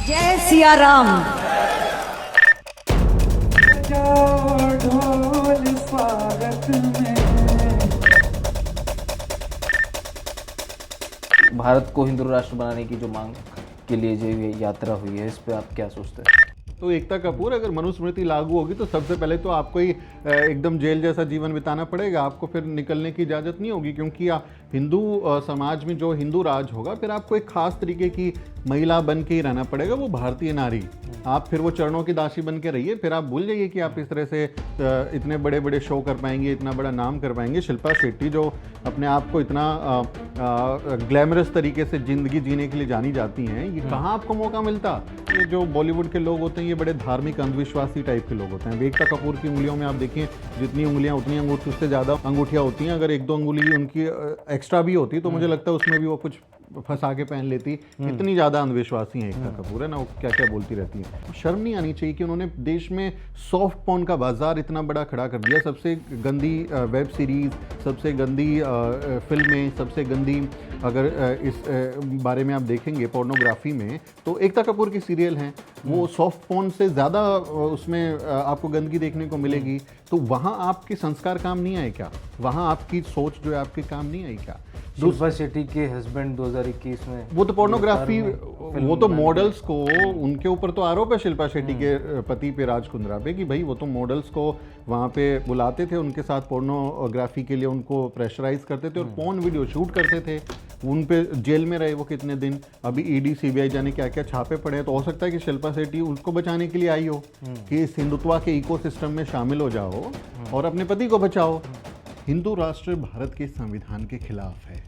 जय सिया राम। ढोल स्वागत में। भारत को हिंदू राष्ट्र बनाने की जो मांग के लिए जो ये यात्रा हुई है, इस पे आप क्या सोचते हैं? तो एकता कपूर, अगर मनुस्मृति लागू होगी तो सबसे पहले तो आपको ही एकदम जेल जैसा जीवन बिताना पड़ेगा, आपको फिर निकलने की इजाज़त नहीं होगी, क्योंकि हिंदू समाज में जो हिंदू राज होगा फिर आपको एक खास तरीके की महिला बन के ही रहना पड़ेगा, वो भारतीय नारी। आप फिर वो चरणों की दासी बन के रहिए, फिर आप भूल जाइए कि आप इस तरह से इतने बड़े बड़े शो कर पाएंगे, इतना बड़ा नाम कर पाएंगे। शिल्पा शेट्टी जो अपने आप को इतना ग्लैमरस तरीके से ज़िंदगी जीने के लिए जानी जाती हैं, ये कहाँ आपको मौका मिलता? ये जो बॉलीवुड के लोग होते हैं ये बड़े धार्मिक अंधविश्वासी टाइप के लोग होते हैं। एकता कपूर की उंगलियों में आप देखिए, जितनी उंगलियां उतनी अंगूठी, उससे ज़्यादा अंगूठियाँ होती हैं। अगर एक दो अंगुली उनकी एक्स्ट्रा भी होती तो मुझे लगता है उसमें भी वो कुछ फंसा के पहन लेती। इतनी ज़्यादा अंधविश्वासी है एकता कपूर, है ना, वो क्या क्या बोलती रहती है। शर्म नहीं आनी चाहिए कि उन्होंने देश में सॉफ्ट पॉर्न का बाजार इतना बड़ा खड़ा कर दिया। सबसे गंदी वेब सीरीज़, सबसे गंदी फिल्में, सबसे गंदी, अगर इस बारे में आप देखेंगे पोर्नोग्राफी में, तो एकता कपूर की सीरियल हैं, वो सॉफ्ट पॉर्न से ज़्यादा उसमें आपको गंदगी देखने को मिलेगी। तो वहाँ आपके संस्कार काम नहीं आए क्या? वहाँ आपकी सोच जो है आपके काम नहीं आई क्या? शिल्पा शेट्टी के हस्बैंड 2021 में वो तो पोर्नोग्राफी, वो तो मॉडल्स को, उनके ऊपर तो आरोप है शिल्पा शेट्टी के पति पे, राज कुंद्रा पे, कि भाई वो तो मॉडल्स को वहाँ पे बुलाते थे, उनके साथ पोर्नोग्राफी के लिए उनको प्रेशराइज करते थे और पोर्न वीडियो शूट करते थे। उन पे जेल में रहे वो कितने दिन। अभी ईडी सीबीआई जाने क्या क्या छापे पड़े हैं। तो हो सकता है कि शिल्पा शेट्टी उसको बचाने के लिए आई हो कि इस हिंदुत्व के इकोसिस्टम में शामिल हो जाओ और अपने पति को बचाओ। हिंदू राष्ट्र भारत के संविधान के खिलाफ है।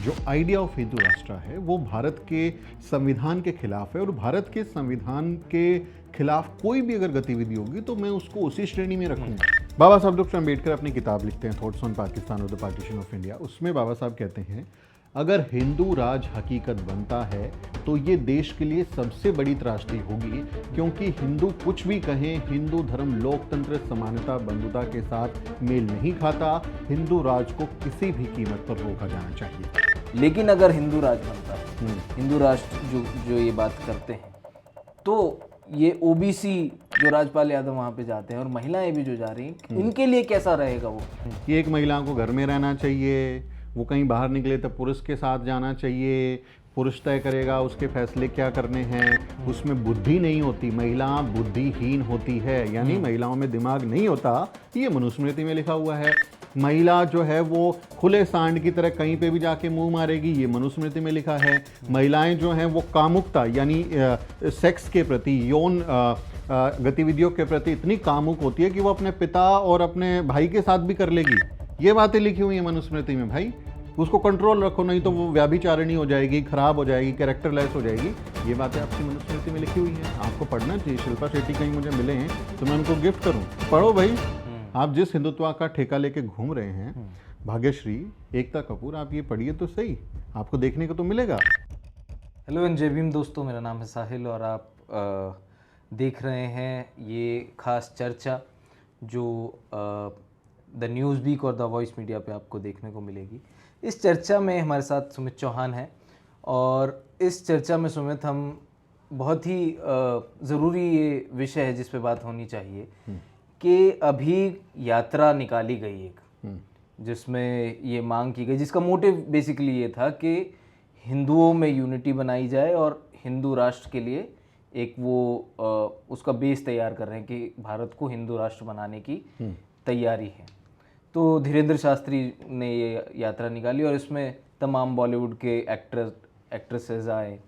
जो आइडिया ऑफ हिंदू राष्ट्र है वो भारत के संविधान के खिलाफ है, और भारत के संविधान के खिलाफ कोई भी अगर गतिविधि होगी तो मैं उसको उसी श्रेणी में रखूंगा। बाबा साहब डॉक्टर अम्बेडकर अपनी किताब लिखते हैं थॉट्स ऑन पाकिस्तान और द पार्टीशन ऑफ इंडिया। उसमें बाबा साहब कहते हैं, अगर हिंदू राज हकीकत बनता है तो ये देश के लिए सबसे बड़ी त्रासदी होगी, क्योंकि हिंदू कुछ भी कहें, हिंदू धर्म लोकतंत्र, समानता, बंधुता के साथ मेल नहीं खाता। हिंदू राज को किसी भी कीमत पर रोका जाना चाहिए। लेकिन अगर हिंदू राज बनता है, हिंदू राष्ट्र जो ये बात करते हैं, तो ये ओबीसी जो राजपाल यादव वहाँ पे जाते हैं और महिलाएं भी जो जा रही हैं, इनके लिए कैसा रहेगा वो? कि एक महिला को घर में रहना चाहिए, वो कहीं बाहर निकले तो पुरुष के साथ जाना चाहिए, पुरुष तय करेगा उसके फैसले क्या करने हैं, उसमें बुद्धि नहीं होती, महिला बुद्धिहीन होती है, यानी महिलाओं में दिमाग नहीं होता। ये मनुस्मृति में लिखा हुआ है। महिला जो है वो खुले सांड की तरह कहीं पे भी जाके मुंह मारेगी, ये मनुस्मृति में लिखा है। महिलाएं जो हैं वो कामुकता यानी सेक्स के प्रति, यौन गतिविधियों के प्रति इतनी कामुक होती है कि वो अपने पिता और अपने भाई के साथ भी कर लेगी। ये बातें लिखी हुई है मनुस्मृति में। भाई उसको कंट्रोल रखो, नहीं तो वो व्याभिचारिणी हो जाएगी, खराब हो जाएगी, कैरेक्टरलेस हो जाएगी। ये बातें आपकी मनुस्मृति में लिखी हुई हैं, आपको पढ़ना चाहिए। शिल्पा शेट्टी कहीं मुझे मिले हैं तो मैं उनको गिफ्ट करूं, पढ़ो भाई। आप जिस हिंदुत्व का ठेका लेके घूम रहे हैं, भाग्यश्री, एकता कपूर, आप ये पढ़िए तो सही, आपको देखने को तो मिलेगा। हेलो एंड जय भीम दोस्तों, मेरा नाम है साहिल और आप देख रहे हैं ये खास चर्चा जो द न्यूज़ वीक और द वॉइस मीडिया पे आपको देखने को मिलेगी। इस चर्चा में हमारे साथ सुमित चौहान हैं और इस चर्चा में सुमित, हम बहुत ही ज़रूरी ये विषय है जिस पे बात होनी चाहिए कि अभी यात्रा निकाली गई एक, जिसमें ये मांग की गई, जिसका मोटिव बेसिकली ये था कि हिंदुओं में यूनिटी बनाई जाए और हिंदू राष्ट्र के लिए एक वो उसका बेस तैयार कर रहे हैं कि भारत को हिंदू राष्ट्र बनाने की तैयारी है। तो धीरेन्द्र शास्त्री ने ये यात्रा निकाली और इसमें तमाम बॉलीवुड के एक्ट्रेसेस आए,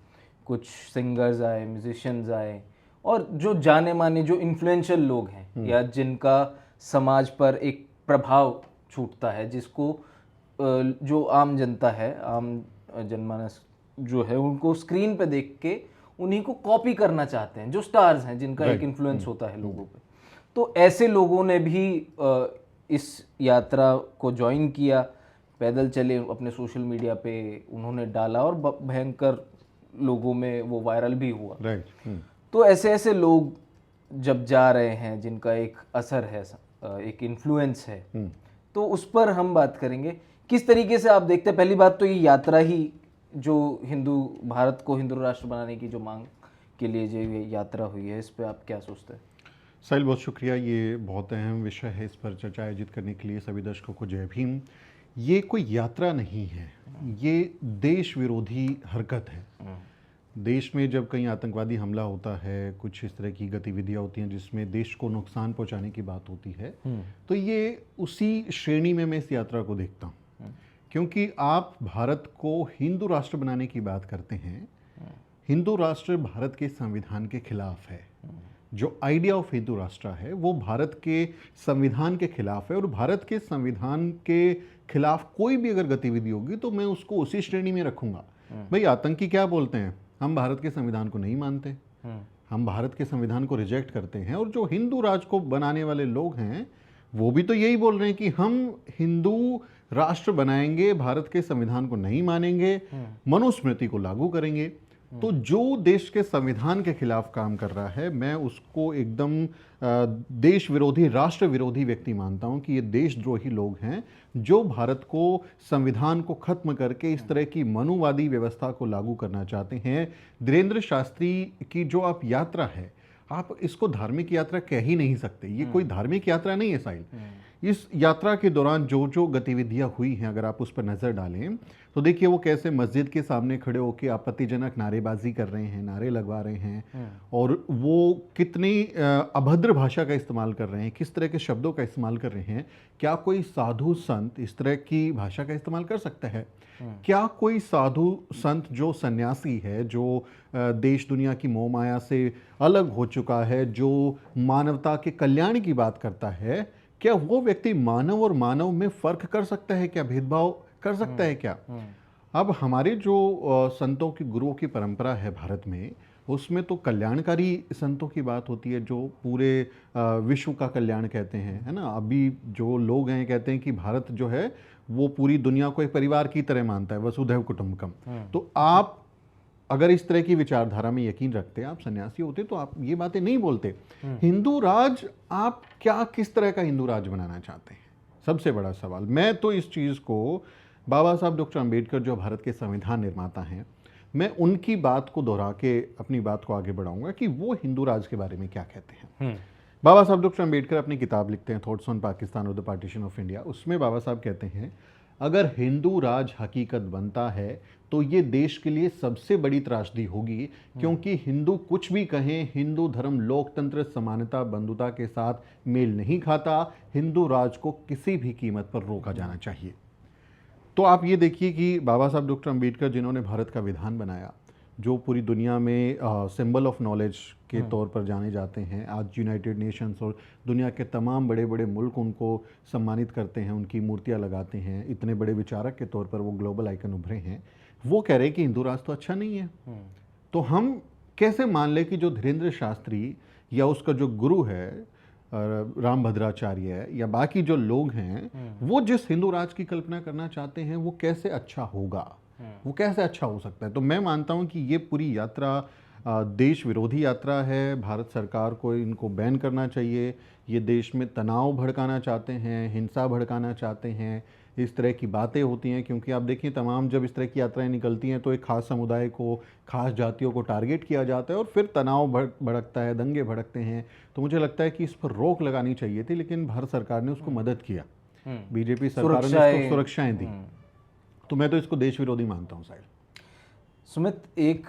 कुछ सिंगर्स आए, म्यूजिशियंस आए, और जो जाने माने जो इन्फ्लुएंशियल लोग हैं या जिनका समाज पर एक प्रभाव छूटता है, जिसको जो आम जनता है, आम जनमानस जो है, उनको स्क्रीन पे देख के उन्हीं को कॉपी करना चाहते हैं, जो स्टार्स हैं, जिनका एक इन्फ्लुएंस होता है लोगों पे। तो ऐसे लोगों ने भी इस यात्रा को ज्वाइन किया, पैदल चले, अपने सोशल मीडिया पे उन्होंने डाला और भयंकर लोगों में वो वायरल भी हुआ। तो ऐसे ऐसे लोग जब जा रहे हैं, जिनका एक असर है, एक इन्फ्लुएंस है, तो उस पर हम बात करेंगे। किस तरीके से आप देखते हैं? पहली बात तो ये यात्रा ही जो भारत को हिंदू राष्ट्र बनाने की जो मांग के लिए जो ये यात्रा हुई है, इस पे आप क्या सोचते हैं? साहिल, बहुत शुक्रिया। ये बहुत अहम विषय है, इस पर चर्चा आयोजित करने के लिए सभी दर्शकों को जय भीम। ये कोई यात्रा नहीं है, ये देश विरोधी हरकत है। देश में जब कहीं आतंकवादी हमला होता है, कुछ इस तरह की गतिविधियां होती हैं जिसमें देश को नुकसान पहुंचाने की बात होती है, तो ये उसी श्रेणी में मैं इस यात्रा को देखता हूँ। क्योंकि आप भारत को हिंदू राष्ट्र बनाने की बात करते हैं, हिंदू राष्ट्र भारत के संविधान के खिलाफ है। जो आइडिया ऑफ हिंदू राष्ट्र है वो भारत के संविधान के खिलाफ है, और भारत के संविधान के खिलाफ कोई भी अगर गतिविधि होगी तो मैं उसको उसी श्रेणी में रखूंगा। भाई, आतंकी क्या बोलते हैं? हम भारत के संविधान को नहीं मानते, हम भारत के संविधान को रिजेक्ट करते हैं। और जो हिंदू राज को बनाने वाले लोग हैं वो भी तो यही बोल रहे हैं कि हम हिंदू राष्ट्र बनाएंगे, भारत के संविधान को नहीं मानेंगे, मनुस्मृति को लागू करेंगे। तो जो देश के संविधान के खिलाफ काम कर रहा है, मैं उसको एकदम देश विरोधी, राष्ट्र विरोधी व्यक्ति मानता हूं कि ये देशद्रोही लोग हैं जो भारत को, संविधान को खत्म करके इस तरह की मनुवादी व्यवस्था को लागू करना चाहते हैं। धीरेन्द्र शास्त्री की जो आप यात्रा है, आप इसको धार्मिक यात्रा कह ही नहीं सकते। ये कोई धार्मिक यात्रा नहीं है साहिल। इस यात्रा के दौरान जो जो गतिविधियां हुई हैं, अगर आप उस पर नज़र डालें तो देखिए वो कैसे मस्जिद के सामने खड़े होकर आपत्तिजनक नारेबाजी कर रहे हैं, नारे लगवा रहे हैं, और वो कितनी अभद्र भाषा का इस्तेमाल कर रहे हैं, किस तरह के शब्दों का इस्तेमाल कर रहे हैं। क्या कोई साधु संत इस तरह की भाषा का इस्तेमाल कर सकता है? क्या कोई साधु संत जो सन्यासी है, जो देश दुनिया की मोह माया से अलग हो चुका है, जो मानवता के कल्याण की बात करता है, क्या वो व्यक्ति मानव और मानव में फर्क कर सकता है? क्या भेदभाव कर सकता है क्या? अब हमारे जो संतों की, गुरुओं की परंपरा है भारत में, उसमें तो कल्याणकारी संतों की बात होती है जो पूरे विश्व का कल्याण कहते हैं, है ना। अभी जो लोग हैं कहते हैं कि भारत जो है वो पूरी दुनिया को एक परिवार की तरह मानता है, वसुधैव कुटुंबकम। तो आप अगर इस तरह की विचारधारा में यकीन रखते, आप सन्यासी होते, तो आप ये बातें नहीं बोलते। हिंदू राज, आप क्या, किस तरह का हिंदू राज बनाना चाहते हैं? सबसे बड़ा सवाल। मैं तो इस चीज़ को बाबा साहब डॉक्टर अंबेडकर जो भारत के संविधान निर्माता हैं, मैं उनकी बात को दोहरा के अपनी बात को आगे बढ़ाऊंगा कि वो हिंदू राज के बारे में क्या कहते हैं। बाबा साहब डॉक्टर अंबेडकर अपनी किताब लिखते हैं, थॉट्स ऑन पाकिस्तान और द पार्टीशन ऑफ इंडिया। उसमें बाबा साहब कहते हैं, अगर हिंदू राज हकीकत बनता है तो ये देश के लिए सबसे बड़ी त्रासदी होगी, क्योंकि हिंदू कुछ भी कहें, हिंदू धर्म लोकतंत्र, समानता, बंधुता के साथ मेल नहीं खाता। हिंदू राज को किसी भी कीमत पर रोका जाना चाहिए। तो आप ये देखिए कि बाबा साहब डॉक्टर अंबेडकर, जिन्होंने भारत का विधान बनाया, जो पूरी दुनिया में सिंबल ऑफ नॉलेज के तौर पर जाने जाते हैं, आज यूनाइटेड नेशंस और दुनिया के तमाम बड़े बड़े मुल्क उनको सम्मानित करते हैं, उनकी मूर्तियां लगाते हैं, इतने बड़े विचारक के तौर पर वो ग्लोबल आइकन उभरे हैं। वो कह रहे हैं कि हिंदू राष्ट्र तो अच्छा नहीं है। तो हम कैसे मान लें कि जो धीरेन्द्र शास्त्री या उसका जो गुरु है रामभद्राचार्य या बाकी जो लोग हैं, वो जिस हिंदू राज की कल्पना करना चाहते हैं, वो कैसे अच्छा होगा, वो कैसे अच्छा हो सकता है? तो मैं मानता हूं कि ये पूरी यात्रा देश विरोधी यात्रा है। भारत सरकार को इनको बैन करना चाहिए। ये देश में तनाव भड़काना चाहते हैं, हिंसा भड़काना चाहते हैं, इस तरह की बातें होती हैं। क्योंकि आप देखिए, तमाम जब इस तरह की यात्राएं निकलती हैं तो एक खास समुदाय को, खास जातियों को टारगेट किया जाता है और फिर तनाव भड़कता है, दंगे भड़कते हैं। तो मुझे लगता है कि इस पर रोक लगानी चाहिए थी, लेकिन भारत सरकार ने उसको मदद किया, बीजेपी सरकार ने उसको सुरक्षाएं दी। तो मैं तो इसको देश विरोधी मानता हूँ साहिल। सुमित, एक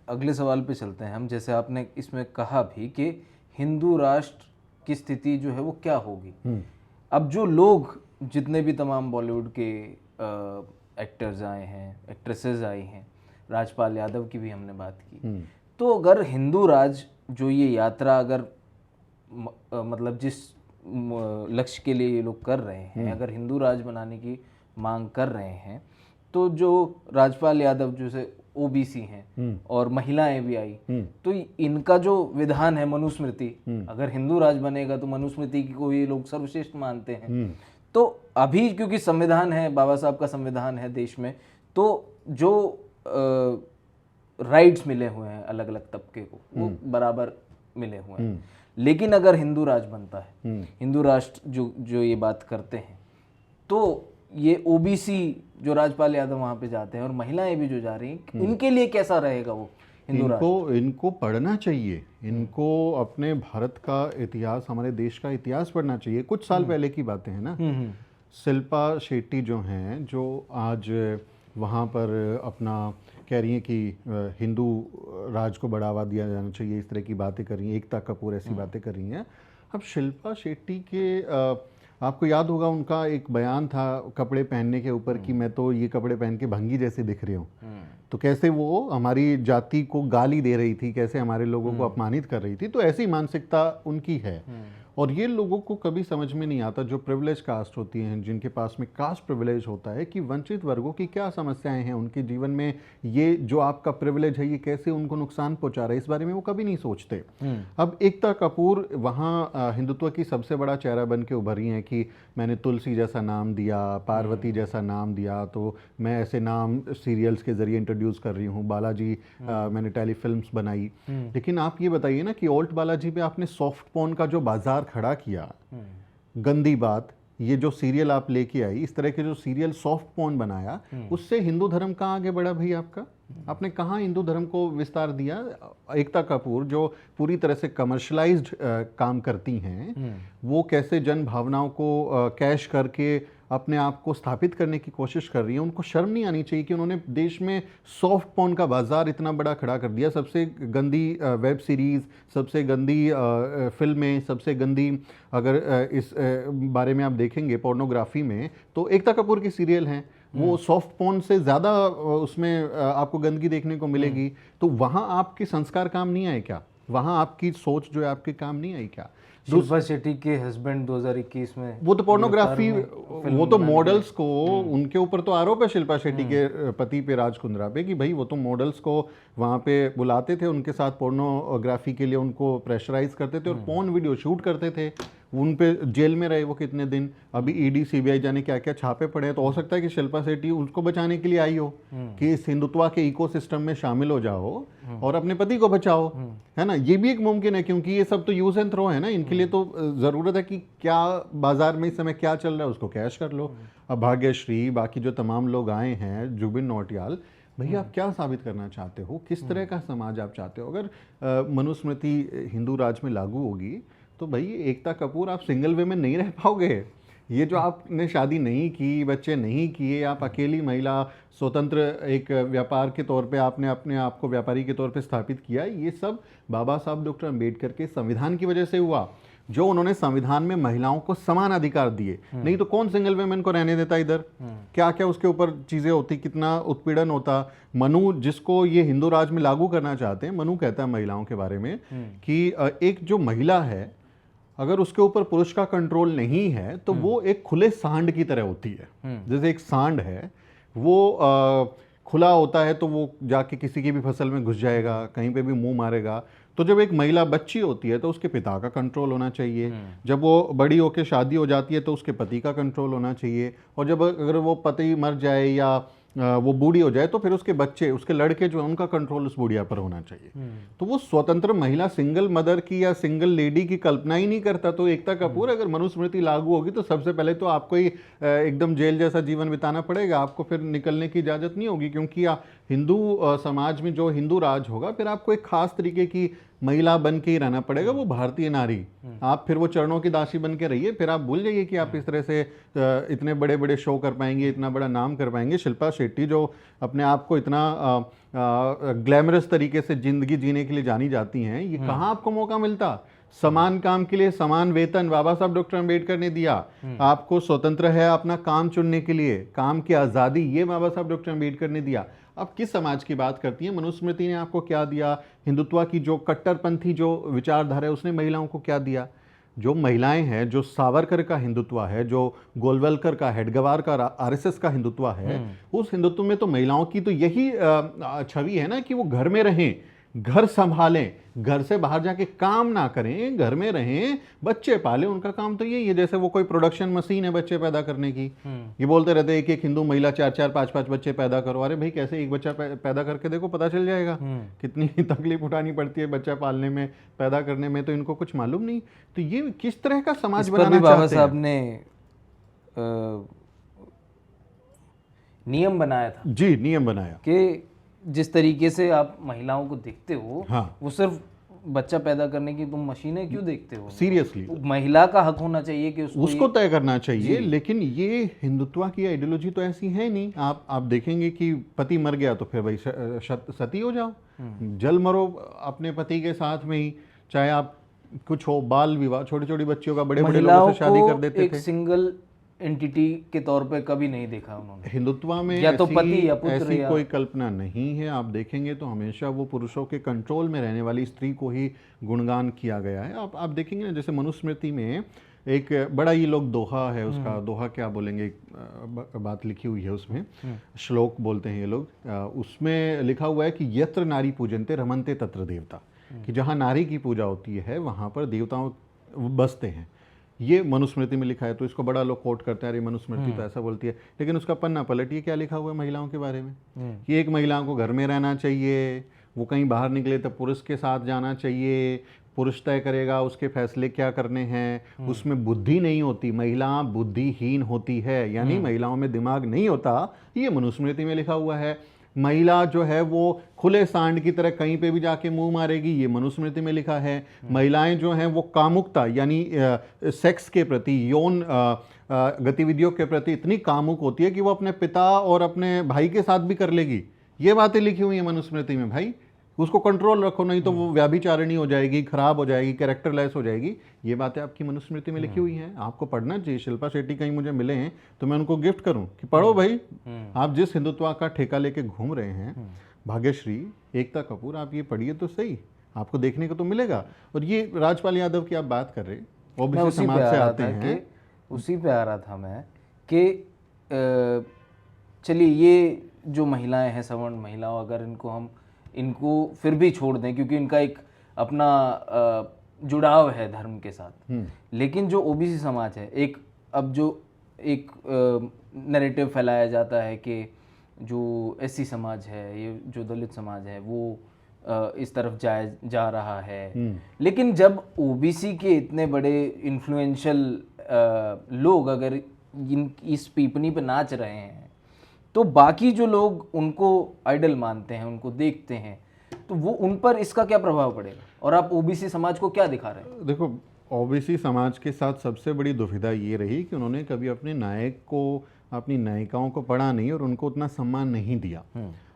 अगले सवाल पे चलते हैं हम। जैसे आपने इसमें कहा भी कि हिंदू राष्ट्र की स्थिति जो है वो क्या होगी। अब जो लोग, जितने भी तमाम बॉलीवुड के एक्टर्स आए हैं, एक्ट्रेसेस आई हैं, राजपाल यादव की भी हमने बात की, तो अगर हिंदू राज जो ये यात्रा अगर मतलब जिस लक्ष्य के लिए ये लोग कर रहे हैं, अगर हिंदू राज बनाने की मांग कर रहे हैं, तो जो राजपाल यादव जैसे ओबीसी हैं और महिलाएं भी आई, तो इनका जो विधान है मनुस्मृति, अगर हिंदू राज बनेगा तो मनुस्मृति को ये लोग सर्वश्रेष्ठ मानते हैं। तो अभी क्योंकि संविधान है, बाबा साहब का संविधान है देश में, तो जो राइट्स मिले हुए हैं अलग अलग तबके को, वो बराबर मिले हुए हैं। लेकिन अगर हिंदू राज बनता है, हिंदू राष्ट्र जो ये बात करते हैं, तो ये ओबीसी जो राजपाल यादव वहाँ पे जाते हैं और महिलाएं भी जो जा रही हैं, इनके लिए कैसा रहेगा वो? हिंदू राष्ट्र? इनको पढ़ना चाहिए, इनको अपने भारत का इतिहास, हमारे देश का इतिहास पढ़ना चाहिए। कुछ साल पहले की बातें हैं ना, शिल्पा शेट्टी जो हैं, जो आज वहाँ पर अपना कह रही हैं कि हिंदू राज को बढ़ावा दिया जाना चाहिए, इस तरह की बातें कर रही हैं। एकता कपूर ऐसी बातें कर रही हैं। अब शिल्पा शेट्टी के आपको याद होगा उनका एक बयान था कपड़े पहनने के ऊपर कि मैं तो ये कपड़े पहन के भंगी जैसे दिख रही हूँ। तो कैसे वो हमारी जाति को गाली दे रही थी, कैसे हमारे लोगों को अपमानित कर रही थी। तो ऐसी मानसिकता उनकी है। और ये लोगों को कभी समझ में नहीं आता, जो प्रिविलेज कास्ट होती हैं, जिनके पास में कास्ट प्रिविलेज होता है, कि वंचित वर्गों की क्या समस्याएं हैं उनके जीवन में, ये जो आपका प्रिविलेज है ये कैसे उनको नुकसान पहुंचा रहा है, इस बारे में वो कभी नहीं सोचते। अब एकता कपूर वहाँ हिंदुत्व की सबसे बड़ा चेहरा बन के उभरी हैं कि मैंने तुलसी जैसा नाम दिया, पार्वती जैसा नाम दिया, तो मैं ऐसे नाम सीरियल्स के जरिए इंट्रोड्यूस कर रही हूँ। बालाजी मैंने टेलीफिल्म्स बनाई। लेकिन आप ये बताइए ना कि ओल्ड बालाजी पे आपने सॉफ्ट पोर्न का जो बाजार खड़ा किया, गंदी बात, ये जो सीरियल आप लेके आई, इस तरह के जो सीरियल सॉफ्ट पोर्न बनाया, उससे हिंदू धर्म कहाँ आगे बढ़ा भाई आपका? आपने कहाँ हिंदू धर्म को विस्तार दिया? एकता कपूर जो पूरी तरह से कमर्शलाइज्ड काम करती हैं, वो कैसे जन भावनाओं को कैश करके अपने आप को स्थापित करने की कोशिश कर रही है। उनको शर्म नहीं आनी चाहिए कि उन्होंने देश में सॉफ्ट पोर्न का बाजार इतना बड़ा खड़ा कर दिया। सबसे गंदी वेब सीरीज़, सबसे गंदी फिल्में, सबसे गंदी, अगर इस बारे में आप देखेंगे पोर्नोग्राफी में, तो एकता कपूर की सीरियल हैं, वो सॉफ्ट पोर्न से ज़्यादा उसमें आपको गंदगी देखने को मिलेगी। तो वहाँ आपके संस्कार काम नहीं आए क्या? वहाँ आपकी सोच जो है आपके काम नहीं आई क्या? शिल्पा शेट्टी के हस्बैंड 2021 में वो तो पोर्नोग्राफी, वो तो मॉडल्स को, उनके ऊपर तो आरोप है शिल्पा शेट्टी के पति पे, राज कुंद्रा पे, कि भाई वो तो मॉडल्स को वहाँ पे बुलाते थे, उनके साथ पोर्नोग्राफी के लिए उनको प्रेशराइज करते थे और पोर्न वीडियो शूट करते थे। उन पे जेल में रहे वो कितने दिन। अभी ईडी सीबीआई जाने क्या क्या छापे पड़े हैं। तो हो सकता है कि शिल्पा शेट्टी उसको बचाने के लिए आई हो कि इस हिंदुत्व के इकोसिस्टम में शामिल हो जाओ और अपने पति को बचाओ, है ना। ये भी एक मुमकिन है, क्योंकि ये सब तो यूज एंड थ्रो है ना। इनके लिए तो जरूरत है कि क्या बाजार में इस समय क्या चल रहा है उसको कैश कर लो। अब भाग्यश्री, बाकी जो तमाम लोग आए हैं, जुबिन नौटियाल, भैया आप क्या साबित करना चाहते हो? किस तरह का समाज आप चाहते हो? अगर मनुस्मृति हिंदू राज में लागू होगी तो भाई एकता कपूर आप सिंगल वे में नहीं रह पाओगे। ये जो आपने शादी नहीं की, बच्चे नहीं किए, आप अकेली महिला, स्वतंत्र एक व्यापार के तौर पे आपने अपने आप को व्यापारी के तौर पे स्थापित किया, ये सब बाबा साहब डॉक्टर अंबेडकर के संविधान की वजह से हुआ, जो उन्होंने संविधान में महिलाओं को समान अधिकार दिए। नहीं तो कौन सिंगल वेमेन को रहने देता इधर? क्या क्या उसके ऊपर चीजें होती, कितना उत्पीड़न होता। मनु, जिसको ये हिंदू राज में लागू करना चाहते हैं, मनु कहता है महिलाओं के बारे में कि एक जो महिला है, अगर उसके ऊपर पुरुष का कंट्रोल नहीं है तो वो एक खुले सांड की तरह होती है। जैसे एक सांड है, वो खुला होता है तो वो जाके किसी की भी फसल में घुस जाएगा, कहीं पे भी मुंह मारेगा। तो जब एक महिला बच्ची होती है तो उसके पिता का कंट्रोल होना चाहिए। जब वो बड़ी होके शादी हो जाती है तो उसके पति का कंट्रोल होना चाहिए। और जब अगर वो पति मर जाए या वो बूढ़ी हो जाए तो फिर उसके बच्चे, उसके लड़के जो है, उनका कंट्रोल उस बुढ़िया पर होना चाहिए। तो वो स्वतंत्र महिला, सिंगल मदर की या सिंगल लेडी की कल्पना ही नहीं करता। तो एकता कपूर, अगर मनुस्मृति लागू होगी तो सबसे पहले तो आपको ही एकदम जेल जैसा जीवन बिताना पड़ेगा, आपको फिर निकलने की इजाजत नहीं होगी। क्योंकि हिंदू समाज में जो हिंदू राज होगा, फिर आपको एक खास तरीके की महिला बन के ही रहना पड़ेगा, वो भारतीय नारी। आप फिर वो चरणों की दासी बन के रहिए, फिर आप भूल जाइए कि आप इस तरह से इतने बड़े बड़े शो कर पाएंगे, इतना बड़ा नाम कर पाएंगे। शिल्पा शेट्टी जो अपने आप को इतना ग्लैमरस तरीके से जिंदगी जीने के लिए जानी जाती हैं, ये कहाँ आपको मौका मिलता? समान काम के लिए समान वेतन बाबा साहब डॉक्टर अंबेडकर ने दिया। आपको स्वतंत्र है अपना काम चुनने के लिए, काम की आज़ादी, ये बाबा साहब डॉक्टर अंबेडकर ने दिया। अब किस समाज की बात करती है? मनुस्मृति ने आपको क्या दिया? हिंदुत्व की जो कट्टरपंथी जो विचारधारा है उसने महिलाओं को क्या दिया? जो महिलाएं हैं, जो सावरकर का हिंदुत्व है, जो गोलवलकर का, हेडगवार का आरएसएस का हिंदुत्व है, उस हिंदुत्व में तो महिलाओं की तो यही छवि है ना कि वो घर में रहें, घर संभालें, घर से बाहर जाके काम ना करें, घर में रहें, बच्चे पालें। उनका काम तो यही है। जैसे वो कोई प्रोडक्शन मशीन है बच्चे पैदा करने की। ये बोलते रहते हैं कि एक हिंदू महिला 4-4, 5-5 बच्चे पैदा करो। अरे भाई, कैसे एक बच्चा पैदा करके देखो, पता चल जाएगा कितनी तकलीफ उठानी पड़ती है बच्चा पालने में, पैदा करने में। तो इनको कुछ मालूम नहीं। तो ये किस तरह का समाज बनाना चाहते हैं? बाबा साहब ने नियम बनाया था। जी, नियम बनाया कि जिस तरीके से आप महिलाओं को देखते हो, हाँ। वो सिर्फ बच्चा पैदा करने की तुम मशीनें क्यों देखते हो? सीरियसली महिला का हक होना चाहिए कि उसको तय करना चाहिए। लेकिन ये हिंदुत्व की आइडियोलॉजी तो ऐसी है नहीं। आप देखेंगे कि पति मर गया तो फिर भाई सती हो जाओ, जल मरो अपने पति के साथ में ही, चाहे आप कुछ हो, बाल विवाह, छोटी छोटी बच्चियों का बड़े बड़े लोगों से शादी कर देते थे। सिंगल एंटिटी के तौर पे कभी नहीं देखा उन्होंने। हिंदुत्व में या तो पति या पुत्र ऐसी या... कोई कल्पना नहीं है। आप देखेंगे तो हमेशा वो पुरुषों के कंट्रोल में रहने वाली स्त्री को ही गुणगान किया गया है। आप देखेंगे ना, जैसे मनुस्मृति में एक बड़ा ये लोग दोहा है, उसका दोहा क्या बोलेंगे, बात लिखी हुई है उसमें, श्लोक बोलते हैं ये लोग। उसमें लिखा हुआ है कि यत्र नारी पूजन्ते रमन्ते तत्र देवता, कि जहाँ नारी की पूजा होती है वहाँ पर देवताओं बसते हैं। ये मनुस्मृति में लिखा है। तो इसको बड़ा लोग कोट करते हैं, अरे मनुस्मृति तो ऐसा बोलती है, लेकिन उसका पन्ना पलटिए क्या लिखा हुआ है महिलाओं के बारे में, कि एक महिला को घर में रहना चाहिए, वो कहीं बाहर निकले तो पुरुष के साथ जाना चाहिए, पुरुष तय करेगा उसके फैसले क्या करने हैं, उसमें बुद्धि नहीं होती, महिला बुद्धिहीन होती है, यानी महिलाओं में दिमाग नहीं होता, ये मनुस्मृति में लिखा हुआ है। महिला जो है वो खुले सांड की तरह कहीं पे भी जाके मुंह मारेगी, ये मनुस्मृति में लिखा है। महिलाएं जो हैं वो कामुकता यानी सेक्स के प्रति, यौन गतिविधियों के प्रति इतनी कामुक होती है कि वो अपने पिता और अपने भाई के साथ भी कर लेगी। ये बातें लिखी हुई है मनुस्मृति में। भाई उसको कंट्रोल रखो, नहीं तो वो व्याभिचारिणी हो जाएगी, खराब हो जाएगी, कैरेक्टरलेस हो जाएगी। ये बातें आपकी मनुस्मृति में लिखी हुई हैं, आपको पढ़ना चाहिए। शिल्पा शेट्टी कहीं मुझे मिले हैं तो मैं उनको गिफ्ट करूं कि पढ़ो भाई। आप जिस हिंदुत्व का ठेका लेके घूम रहे हैं, भाग्यश्री, एकता कपूर, आप ये पढ़िए तो सही, आपको देखने को तो मिलेगा। और ये राजपाल यादव की आप बात कर रहे, ओबीसी समाज से आते हैं, उसी पे आ रहा था मैं कि चलिए ये जो महिलाएं हैं, सवर्ण महिलाओं, अगर इनको फिर भी छोड़ दें क्योंकि इनका एक अपना जुड़ाव है धर्म के साथ, लेकिन जो ओबीसी समाज है, अब जो एक नैरेटिव फैलाया जाता है कि जो एससी समाज है, ये जो दलित समाज है, वो इस तरफ जा रहा है। लेकिन जब ओबीसी के इतने बड़े इन्फ्लुएंशियल लोग अगर इस पीपनी पे नाच रहे हैं, तो बाकी जो लोग उनको आइडल मानते हैं, उनको देखते हैं, तो वो उन पर इसका क्या प्रभाव पड़ेगा? और आप ओबीसी समाज को क्या दिखा रहे हैं? देखो, ओबीसी समाज के साथ सबसे बड़ी दुविधा ये रही कि उन्होंने कभी अपने नायक को, अपनी नायिकाओं को पढ़ा नहीं और उनको उतना सम्मान नहीं दिया।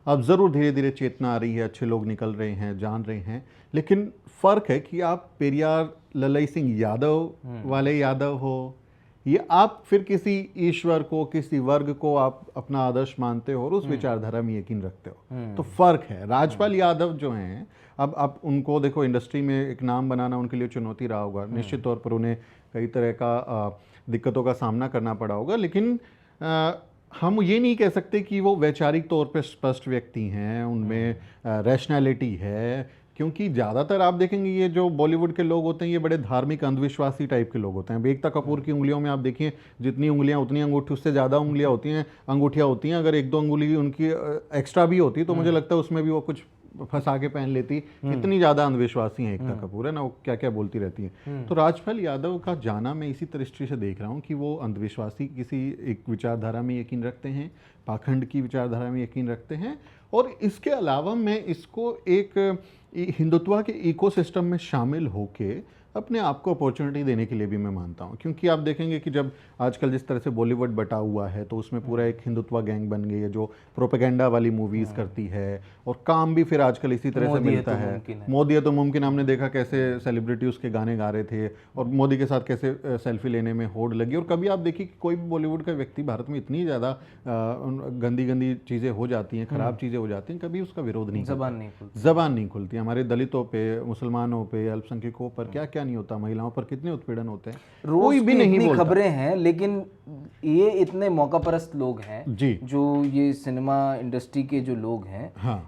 अब ज़रूर धीरे धीरे चेतना आ रही है, अच्छे लोग निकल रहे हैं, जान रहे हैं, लेकिन फ़र्क है कि आप पेरियार ललई सिंह यादव वाले यादव हो, ये आप फिर किसी ईश्वर को, किसी वर्ग को आप अपना आदर्श मानते हो और उस विचारधारा में यकीन रखते हो। तो फर्क है। राजपाल यादव जो हैं, अब आप उनको देखो, इंडस्ट्री में एक नाम बनाना उनके लिए चुनौती रहा होगा, निश्चित तौर पर उन्हें कई तरह का दिक्कतों का सामना करना पड़ा होगा, लेकिन हम ये नहीं कह सकते कि वो वैचारिक तौर पर स्पष्ट व्यक्ति हैं, उनमें रैशनैलिटी है, क्योंकि ज़्यादातर आप देखेंगे ये जो बॉलीवुड के लोग होते हैं, ये बड़े धार्मिक अंधविश्वासी टाइप के लोग होते हैं। एकता कपूर की उंगलियों में आप देखिए, जितनी उंगलियां उतनी अंगूठी, उससे ज़्यादा उंगलियां होती हैं, अंगूठियां होती हैं। अगर एक दो अंगुली उनकी एक्स्ट्रा भी होती तो मुझे लगता है उसमें भी वो कुछ फंसा के पहन लेती। इतनी ज़्यादा अंधविश्वासी हैं एकता कपूर, है ना, वो क्या क्या बोलती रहती हैं। तो राजपाल यादव का जाना मैं इसी दृष्टि से देख रहा हूँ कि वो अंधविश्वासी किसी एक विचारधारा में यकीन रखते हैं, पाखंड की विचारधारा में यकीन रखते हैं। और इसके अलावा मैं इसको एक हिंदुत्व के इकोसिस्टम में शामिल होके अपने आप को अपॉर्चुनिटी देने के लिए भी मैं मानता हूँ। क्योंकि आप देखेंगे कि जब आजकल जिस तरह से बॉलीवुड बटा हुआ है, तो उसमें पूरा एक हिंदुत्व गैंग बन गई है जो प्रोपेगेंडा वाली मूवीज़ करती है, और काम भी फिर आजकल इसी तरह से मिलता है। मोदी है तो मुमकिन, हमने देखा कैसे सेलिब्रिटी उसके गाने गा रहे थे और मोदी के साथ कैसे सेल्फी लेने में होड़ लगी। और कभी आप देखिए कि कोई भी बॉलीवुड का व्यक्ति भारत में इतनी ज़्यादा गंदी गंदी चीज़ें हो जाती हैं, ख़राब चीज़ें हो जाती हैं, कभी उसका विरोध नहीं, ज़बान नहीं खुलती। हमारे दलितों पे, मुसलमानों पे, अल्पसंख्यकों पर क्या क्या नहीं होता, महिलाओं पर कितने उत्पीड़न होते हैं, कोई भी नहीं बोलता। खबरें हैं, लेकिन ये इतने मौकापरस्त लोग हैं जी, जो ये सिनेमा इंडस्ट्री के जो लोग हैं। हाँ,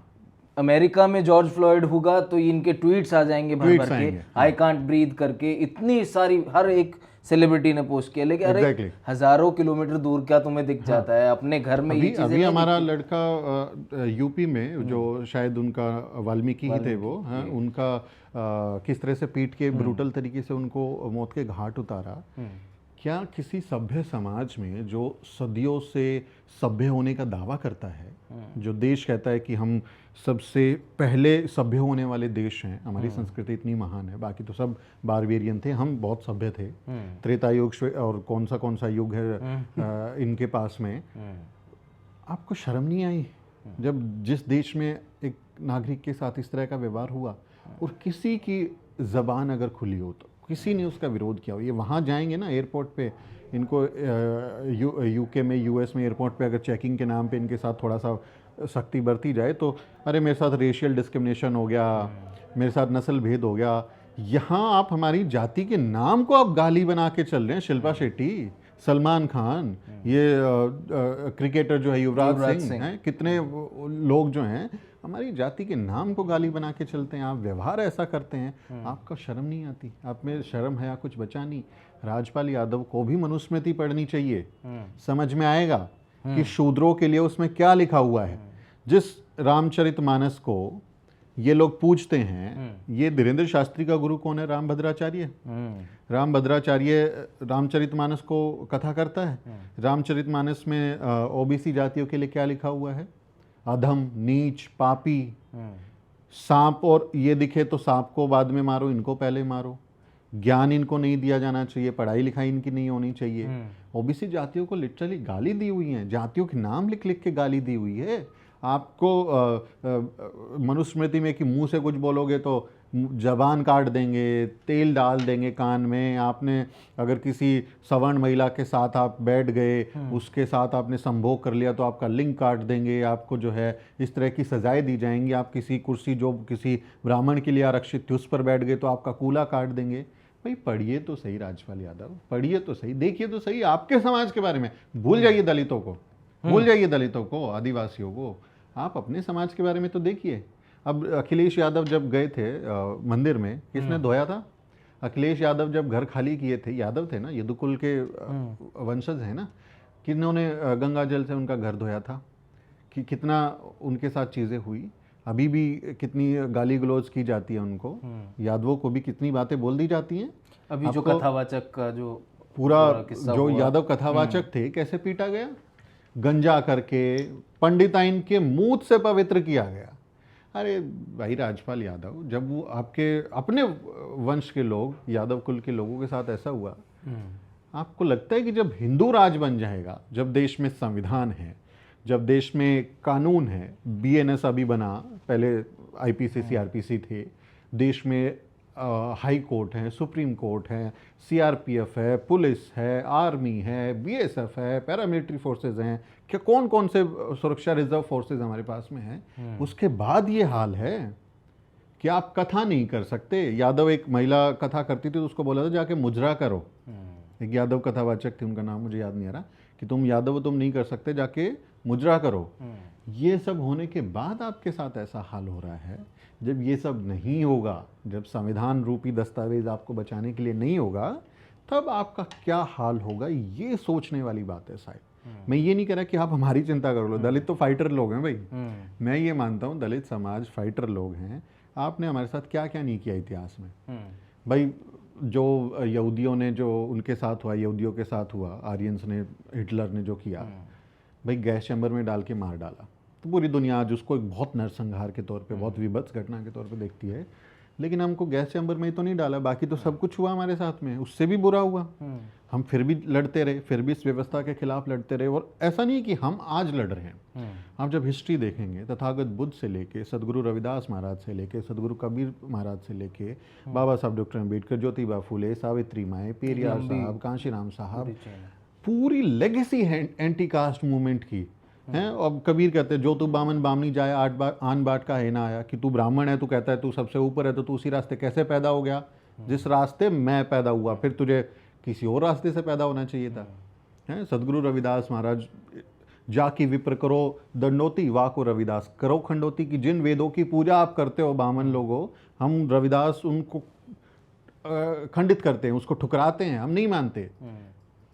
अमेरिका में जॉर्ज फ्लॉयड होगा तो इनके ट्वीट्स आ जाएंगे भर भर के, आई कांट ब्रीथ करके, इतनी सारी, हर एक सेलिब्रिटी ने पोस्ट किया। लेकिन अरे हजारों किलोमीटर दूर क्या तुम्हें दिख जाता है अपने घर में? ये अभी हमारा लड़का यूपी में, जो शायद उनका वाल्मीकि ही थे वो, उनका किस तरह से पीट के ब्रूटल तरीके से उनको मौत के घाट उतारा। क्या किसी सभ्य समाज में जो सदियों से सभ्य होने का दावा करता है, जो देश कहता है कि हम सबसे पहले सभ्य होने वाले देश हैं। हमारी संस्कृति इतनी महान है, बाकी तो सब बारबेरियन थे, हम बहुत सभ्य थे। त्रेता युग और कौन सा युग है इनके पास में। आपको शर्म नहीं आई जब जिस देश में एक नागरिक के साथ इस तरह का व्यवहार हुआ और किसी की ज़बान अगर खुली हो तो किसी ने उसका विरोध किया हो? ये वहाँ जाएंगे ना एयरपोर्ट पे, इनको यूके में, यूएस में एयरपोर्ट पे अगर चेकिंग के नाम पे इनके साथ थोड़ा सा सख्ती बरती जाए तो अरे मेरे साथ रेशियल डिस्क्रिमिनेशन हो गया, मेरे साथ नस्ल भेद हो गया। यहाँ आप हमारी जाति के नाम को आप गाली बना के चल रहे हैं। शिल्पा शेट्टी, सलमान खान, ये क्रिकेटर जो है युवराज सिंह हैं, कितने लोग जो हैं हमारी जाति के नाम को गाली बना के चलते हैं। आप व्यवहार ऐसा करते हैं, आपका शर्म नहीं आती? आप में शर्म है या कुछ बचा नहीं? राजपाल यादव को भी मनुस्मृति पढ़नी चाहिए, समझ में आएगा कि शूद्रों के लिए उसमें क्या लिखा हुआ है। जिस रामचरितमानस को ये लोग पूछते हैं, ये धीरेन्द्र शास्त्री का गुरु कौन है? रामभद्राचार्य। रामभद्राचार्य रामचरितमानस को कथा करता है। रामचरितमानस में ओबीसी जातियों के लिए क्या लिखा हुआ है? अधम, नीच, पापी, सांप, और ये दिखे तो सांप को बाद में मारो, इनको पहले मारो। ज्ञान इनको नहीं दिया जाना चाहिए, पढ़ाई लिखाई इनकी नहीं होनी चाहिए। ओबीसी जातियों को लिटरली गाली दी हुई है, जातियों के नाम लिख लिख के गाली दी हुई है। आपको मनुस्मृति में कि मुंह से कुछ बोलोगे तो जबान काट देंगे, तेल डाल देंगे कान में। आपने अगर किसी सवर्ण महिला के साथ आप बैठ गए, उसके साथ आपने संभोग कर लिया तो आपका लिंग काट देंगे, आपको जो है इस तरह की सजाएं दी जाएंगी। आप किसी कुर्सी जो किसी ब्राह्मण के लिए आरक्षित थी उस पर बैठ गए तो आपका कूला काट देंगे। भाई पढ़िए तो सही राजपाल यादव, पढ़िए तो सही, देखिए तो सही आपके समाज के बारे में। भूल जाइए दलितों को, भूल जाइए दलितों को, आदिवासियों को, आप अपने समाज के बारे में तो देखिए। अब अखिलेश यादव जब गए थे मंदिर में, किसने धोया था? अखिलेश यादव जब घर खाली किए थे, यादव थे ना, यदुकुल के वंशज हैं ना, किन्होंने गंगा जल से उनका घर धोया था? कि कितना उनके साथ चीज़ें हुई। अभी भी कितनी गाली गलौज की जाती है उनको, यादवों को भी कितनी बातें बोल दी जाती हैं। अभी जो कथावाचक का जो पूरा जो यादव कथावाचक थे, कैसे पीटा गया? गंजा करके पंडिताइन के मुंह से पवित्र किया गया। अरे भाई राजपाल यादव, जब वो आपके अपने वंश के लोग, यादव कुल के लोगों के साथ ऐसा हुआ, आपको लगता है कि जब हिंदू राज बन जाएगा, जब देश में संविधान है, जब देश में कानून है, बीएनएस अभी बना, पहले आईपीसी सीआरपीसी थे, देश में हाई कोर्ट है, सुप्रीम कोर्ट है, सीआरपीएफ है, पुलिस है, आर्मी है, बीएसएफ है, पैरामिलिट्री फोर्सेज हैं, क्या कौन कौन से सुरक्षा रिजर्व फोर्सेज हमारे पास में हैं, उसके बाद ये हाल है कि आप कथा नहीं कर सकते। यादव एक महिला कथा करती थी तो उसको बोला था जाके मुजरा करो। एक यादव कथावाचक थी, उनका नाम मुझे याद नहीं आ रहा, कि तुम यादव तुम नहीं कर सकते, जाके मुजरा करो। ये सब होने के बाद आपके साथ ऐसा हाल हो रहा है। जब ये सब नहीं होगा, जब संविधान रूपी दस्तावेज आपको बचाने के लिए नहीं होगा, तब आपका क्या हाल होगा, ये सोचने वाली बात है साहब। मैं ये नहीं कह रहा कि आप हमारी चिंता कर लो, दलित तो फाइटर लोग हैं भाई, मैं ये मानता हूँ दलित समाज फाइटर लोग हैं। आपने हमारे साथ क्या क्या नहीं किया इतिहास में भाई। जो यहूदियों ने, जो उनके साथ हुआ, यहूदियों के साथ हुआ, आर्यंस ने, हिटलर ने जो किया भाई, गैस चैम्बर में डाल के मार डाला, तो पूरी दुनिया आज उसको एक बहुत नरसंहार के तौर पे, बहुत विभत्स घटना के तौर पे देखती है। लेकिन हमको गैस चैम्बर में ही तो नहीं डाला, बाकी तो सब कुछ हुआ हमारे साथ में, उससे भी बुरा हुआ। हम फिर भी लड़ते रहे, फिर भी इस व्यवस्था के खिलाफ लड़ते रहे। और ऐसा नहीं कि हम आज लड़ रहे हैं। आप जब हिस्ट्री देखेंगे, तथागत बुद्ध से लेके सदगुरु रविदास महाराज से लेके सदगुरु कबीर महाराज से लेके बाबा साहब डॉक्टर अम्बेडकर, ज्योतिबा फूले, सावित्री माई, पेरियार साहब, कांशीराम साहब, पूरी लेगेसी है एंटी कास्ट मूवमेंट की हैं। अब कबीर कहते हैं जो तू बामन बामनी जाए आन बाट का है ना आया, कि तू ब्राह्मण है, तू कहता है तू सबसे ऊपर है, तो तू उसी रास्ते कैसे पैदा हो गया जिस रास्ते मैं पैदा हुआ, फिर तुझे किसी और रास्ते से पैदा होना चाहिए था। हैं सदगुरु रविदास महाराज, जाकी विप्र करो दंडोती, वाको रविदास करो खंडोती, की जिन वेदों की पूजा आप करते हो बामन लोगों, हम रविदास उनको खंडित करते हैं, उसको ठुकराते हैं, हम नहीं मानते।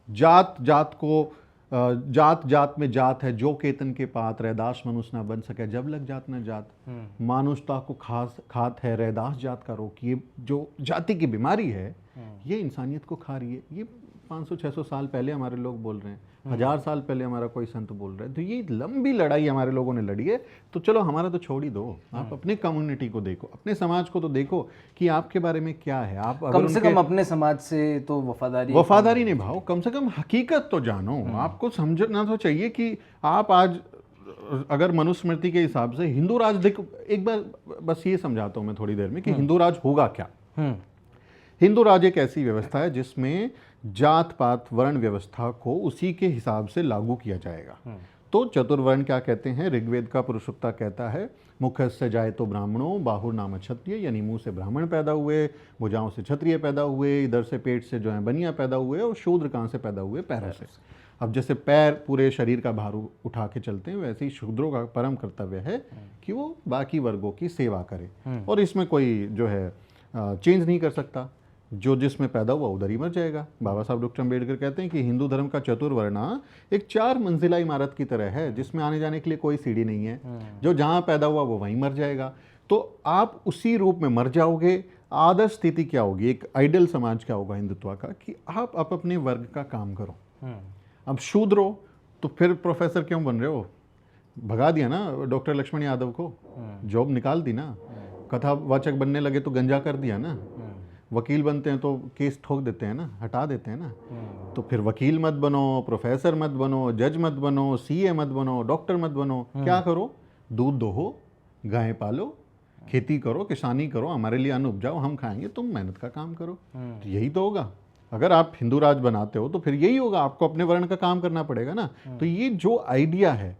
जात जात को जात जात में जात है, जो केतन के पात, रैदास मनुष्य ना बन सके, जब लग जात न जात। मानुषता को खात है, रैदास जात का रोग। ये जो जाति की बीमारी है, ये इंसानियत को खा रही है। ये 500-600 साल पहले हमारे लोग बोल रहे हैं, 1000 साल पहले हमारा कोई संत बोल रहा है। तो ये लंबी लड़ाई हमारे लोगों ने लड़ी है। तो चलो हमारा तो छोड़ ही दो, आप अपने कम्युनिटी को देखो, अपने समाज को तो देखो कि आपके बारे में क्या है। आप कम से कम अपने समाज से तो वफादारी निभाओ, कम से कम हकीकत तो जानो। आपको समझना तो चाहिए कि आप आज अगर मनुस्मृति के हिसाब से हिंदू राज, देखो एक बार बस ये समझाता हूं मैं थोड़ी देर में कि हिंदू राज होगा क्या। हिंदू राज एक ऐसी व्यवस्था है जिसमें जात पात वर्ण व्यवस्था को उसी के हिसाब से लागू किया जाएगा। तो चतुर्वर्ण क्या कहते हैं, ऋग्वेद का पुरुषोक्ता कहता है मुखस्य जायतो ब्राह्मणों बाहुर नाम क्षत्रिय, यानी मुंह से ब्राह्मण पैदा हुए, भुजाओं से क्षत्रिय पैदा हुए, इधर से पेट से जो है बनिया पैदा हुए, और शूद्र कहाँ से पैदा हुए, पैरों से। अब जैसे पैर पूरे शरीर का भार उठा के चलते हैं, वैसे ही शूद्रों का परम कर्तव्य है कि वो बाकी वर्गों की सेवा करे, और इसमें कोई जो है चेंज नहीं कर सकता। जो जिसमें पैदा हुआ उधर ही मर जाएगा। बाबा साहब डॉक्टर अम्बेडकर कहते हैं कि हिंदू धर्म का चतुर्वर्णा एक 4 मंजिला इमारत की तरह है जिसमें आने जाने के लिए कोई सीढ़ी नहीं है। जो जहाँ पैदा हुआ वो वहीं मर जाएगा। तो आप उसी रूप में मर जाओगे। आदर्श स्थिति क्या होगी, एक आइडियल समाज क्या होगा हिंदुत्व का, कि आप अपने वर्ग का काम करो। अब शूद्र हो तो फिर प्रोफेसर क्यों बन रहे हो, भगा दिया ना डॉक्टर लक्ष्मण यादव को, जॉब निकाल दी ना। कथावाचक बनने लगे तो गंजा कर दिया ना। वकील बनते हैं तो केस ठोक देते हैं ना, हटा देते हैं ना। तो फिर वकील मत बनो, प्रोफेसर मत बनो, जज मत बनो, सीए मत बनो, डॉक्टर मत बनो। क्या करो, दूध दोहो, गायें पालो, खेती करो, किसानी करो, हमारे लिए अन्न उपजाओ, हम खाएंगे, तुम मेहनत का काम करो। तो यही तो होगा। अगर आप हिंदू राज बनाते हो तो फिर यही होगा, आपको अपने वर्ण का काम करना पड़ेगा ना। तो ये जो आइडिया है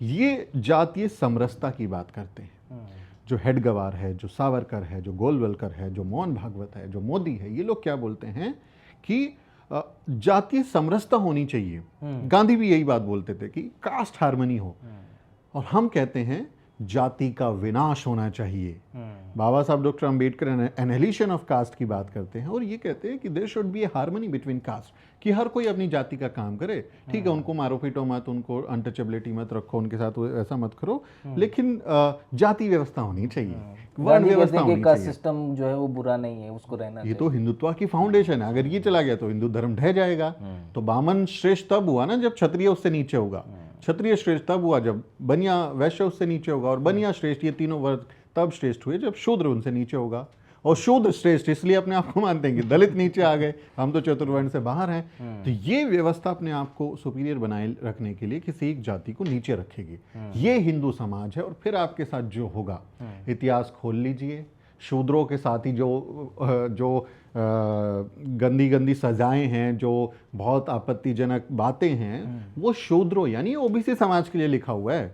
ये जातीय समरसता की बात करते हैं। जो हेडगवार है, जो सावरकर है, जो गोलवलकर है, जो मोहन भागवत है, जो मोदी है, ये लोग क्या बोलते हैं कि जातीय समरसता होनी चाहिए। गांधी भी यही बात बोलते थे कि कास्ट हार्मनी हो, और हम कहते हैं जाति का विनाश होना चाहिए। Baba Saheb doctor Ambedkar annihilation of caste की बात करते हैं और ये कहते हैं कि there should be a harmony between caste, कि हर कोई अपनी जाति का काम करे। ठीक है, उनको मारो पीटो मत, उनको अनटचेबिलिटी मत रखो, उनके साथ ऐसा मत करो, लेकिन जाति व्यवस्था होनी चाहिए, वर्ण व्यवस्था होनी चाहिए। सिस्टम जो है वो बुरा नहीं है, उसको रहना ये तो हिंदुत्व की फाउंडेशन है। अगर ये चला गया तो हिंदू धर्म ढह जाएगा। तो बामन श्रेष्ठ तब हुआ ना जब क्षत्रिय उससे नीचे होगा, क्षत्रिय श्रेष्ठ तब हुआ जब बनिया वैश्य उससे नीचे होगा, और बनिया श्रेष्ठ, ये तीनों वर्ग तब श्रेष्ठ हुए जब शूद्र उनसे नीचे होगा। और शूद्र श्रेष्ठ इसलिए अपने आप को मानते हैं कि दलित नीचे आ गए, हम तो चतुर्वर्ण से बाहर हैं। तो ये व्यवस्था अपने आप को सुपीरियर बनाए रखने के लिए किसी एक जाति को नीचे रखेगी। ये हिंदू समाज है। और फिर आपके साथ जो होगा, इतिहास खोल लीजिए, शूद्रों के साथ ही जो गंदी गंदी सजाएं हैं, जो बहुत आपत्तिजनक बातें हैं, वो शूद्रों यानी ओबीसी समाज के लिए लिखा हुआ है।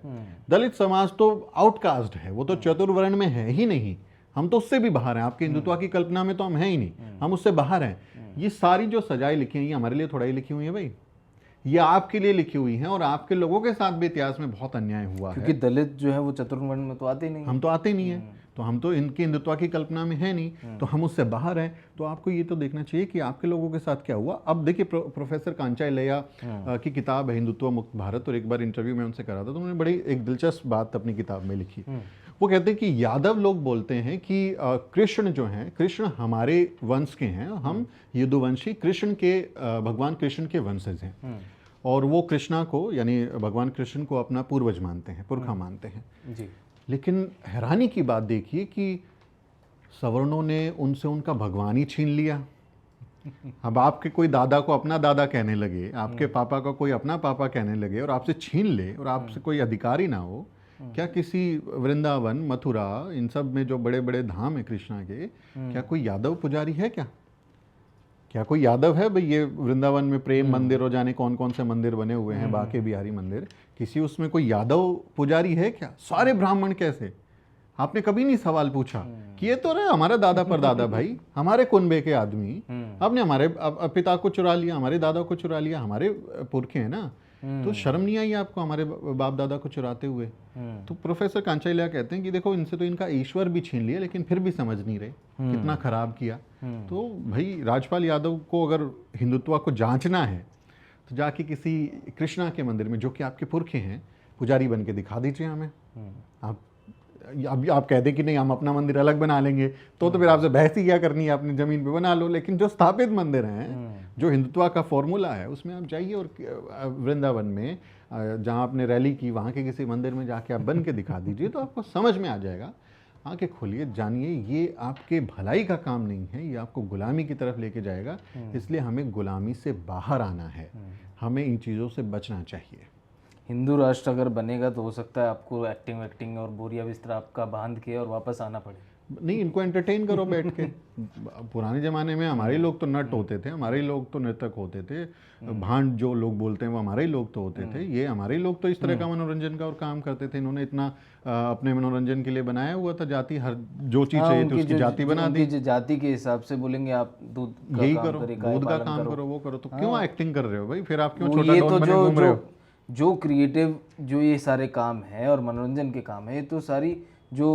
दलित समाज तो आउटकास्ट है, वो तो चतुर्वर्ण में है ही नहीं। हम तो उससे भी बाहर हैं। आपके हिंदुत्व की कल्पना में तो हम हैं ही नहीं, हम उससे बाहर हैं। ये सारी जो सजाएं लिखी हैं ये हमारे लिए थोड़ा ही लिखी हुई है भाई, ये आपके लिए लिखी हुई हैं। और आपके लोगों के साथ भी इतिहास में बहुत अन्याय हुआ है, क्योंकि दलित जो है वो चतुर्वर्ण में तो आते नहीं, हम तो आते नहीं है, तो हम तो इनके हिंदुत्व की कल्पना में है नहीं, तो हम उससे बाहर हैं। तो आपको ये तो देखना चाहिए कि आपके लोगों के साथ क्या हुआ। अब देखिए प्रोफेसर कांचा इलैया की किताब है हिंदुत्व मुक्त भारत, और एक बार इंटरव्यू में उनसे करा था तो उन्होंने बड़ी एक दिलचस्प बात अपनी किताब में लिखी। वो कहते हैं कि यादव लोग बोलते हैं कि कृष्ण जो हैं, कृष्ण हमारे वंश के हैं, हम यदुवंशी कृष्ण के भगवान कृष्ण के वंशज हैं, और वो कृष्णा को यानी भगवान कृष्ण को अपना पूर्वज मानते हैं, पुरखा मानते हैं जी। लेकिन हैरानी की बात देखिए कि सवर्णों ने उनसे उनका भगवान ही छीन लिया। अब आपके कोई दादा को अपना दादा कहने लगे, आपके पापा को कोई अपना पापा कहने लगे, और आपसे छीन ले, और आपसे कोई अधिकारी ना हो। क्या किसी वृंदावन, मथुरा, इन सब में जो बड़े बड़े धाम है कृष्णा के, क्या कोई यादव पुजारी है? क्या कोई यादव है भाई? ये वृंदावन में प्रेम मंदिर और जाने कौन कौन से मंदिर बने हुए हैं, बाके बिहारी मंदिर, किसी उसमें कोई यादव पुजारी है क्या? सारे ब्राह्मण कैसे? आपने कभी नहीं सवाल पूछा कि ये तो रहे हमारा दादा परदादा भाई, हमारे कुनबे के आदमी, आपने हमारे पिता को चुरा लिया, हमारे दादा को चुरा लिया, हमारे पुरखे हैं ना, तो शर्म नहीं आई आपको हमारे बाप दादा को चुराते हुए? तो प्रोफेसर कांचा इलैया कहते हैं कि देखो, इनसे तो इनका ईश्वर भी छीन लिया, लेकिन फिर भी समझ नहीं रहे कितना खराब किया। तो भाई राजपाल यादव को अगर हिंदुत्व को जांचना है तो जाके किसी कृष्णा के मंदिर में, जो कि आपके पुरखे हैं, पुजारी बन के दिखा दीजिए हमें। आप अब आप कहते कि नहीं हम अपना मंदिर अलग बना लेंगे, तो फिर आपसे बहस ही क्या करनी है, अपनी ज़मीन पे बना लो। लेकिन जो स्थापित मंदिर हैं, जो हिंदुत्व का फॉर्मूला है, उसमें आप जाइए और वृंदावन में जहाँ आपने रैली की, वहाँ के किसी मंदिर में जाके आप बन के दिखा दीजिए, तो आपको समझ में आ जाएगा। आंखें खोलिए, जानिए, ये आपके भलाई का काम नहीं है, ये आपको गुलामी की तरफ लेके जाएगा। इसलिए हमें गुलामी से बाहर आना है, हमें इन चीज़ों से बचना चाहिए। हिंदू राष्ट्र अगर बनेगा तो हो सकता है आपको एक्टिंग वैक्टिंग और बोरिया बिस्तर आपका बांध के और वापस आना पड़े। नहीं, इनको एंटरटेन करो बैठ के। पुराने ज़माने में हमारे लोग तो नट होते थे, हमारे ही लोग तो नृतक होते थे, भांड जो लोग बोलते हैं वो हमारे ही लोग तो होते थे। ये हमारे ही लोग तो इस तरह का मनोरंजन का और काम करते थे। इन्होंने इतना अपने मनोरंजन के लिए बनाया हुआ था, जाति, हर जो चीज़ चाहिए थी उसकी जाति बना दी। जाति के हिसाब से बोलेंगे आप दूध का यही काम करो, दूध का काम करो, वो करो। तो क्यों एक्टिंग कर रहे हो भाई? फिर आप क्यों छोटा डॉन बने घूम रहे हो? जो क्रिएटिव जो ये सारे काम है और मनोरंजन के काम है, ये तो सारी जो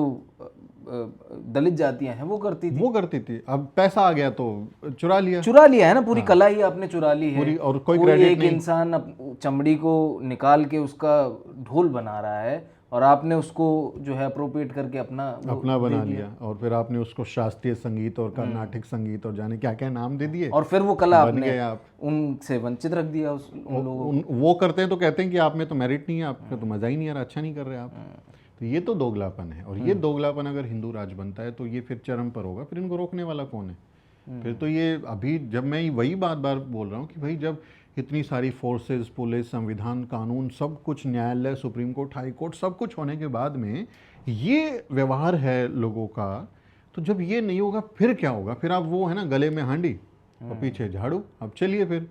दलित जातियां हैं वो करती थी। अब पैसा आ गया तो चुरा लिया है ना, पूरी कला ही आपने चुरा ली है पूरी, और कोई क्रेडिट एक इंसान चमड़ी को निकाल के उसका ढोल बना रहा है और आपने उसको जो है अप्रोप्रिएट करके अपना बना लिया, और फिर आपने उसको शास्त्रीय संगीत और कर्नाटक संगीत और जाने क्या क्या नाम दे दिए, और फिर वो कला आपने उनसे वंचित रख दिया उन लोगों। वो करते हैं तो कहते हैं कि आप में तो मेरिट नहीं है, आपका तो मजा ही नहीं आ रहा, अच्छा नहीं कर रहे आप। तो ये तो दोगलापन है, और ये दोगलापन अगर हिंदू राज बनता है तो ये फिर चरम पर होगा। फिर इनको रोकने वाला कौन है? फिर तो ये अभी, जब मैं वही बार बोल रहा हूँ कि भाई जब इतनी सारी फोर्सेस, पुलिस, संविधान, कानून, सब कुछ, न्यायालय, सुप्रीम कोर्ट, हाई कोर्ट, सब कुछ होने के बाद में ये व्यवहार है लोगों का, तो जब ये नहीं होगा फिर क्या होगा? फिर आप वो है ना, गले में हांडी और पीछे झाड़ू। अब चलिए फिर,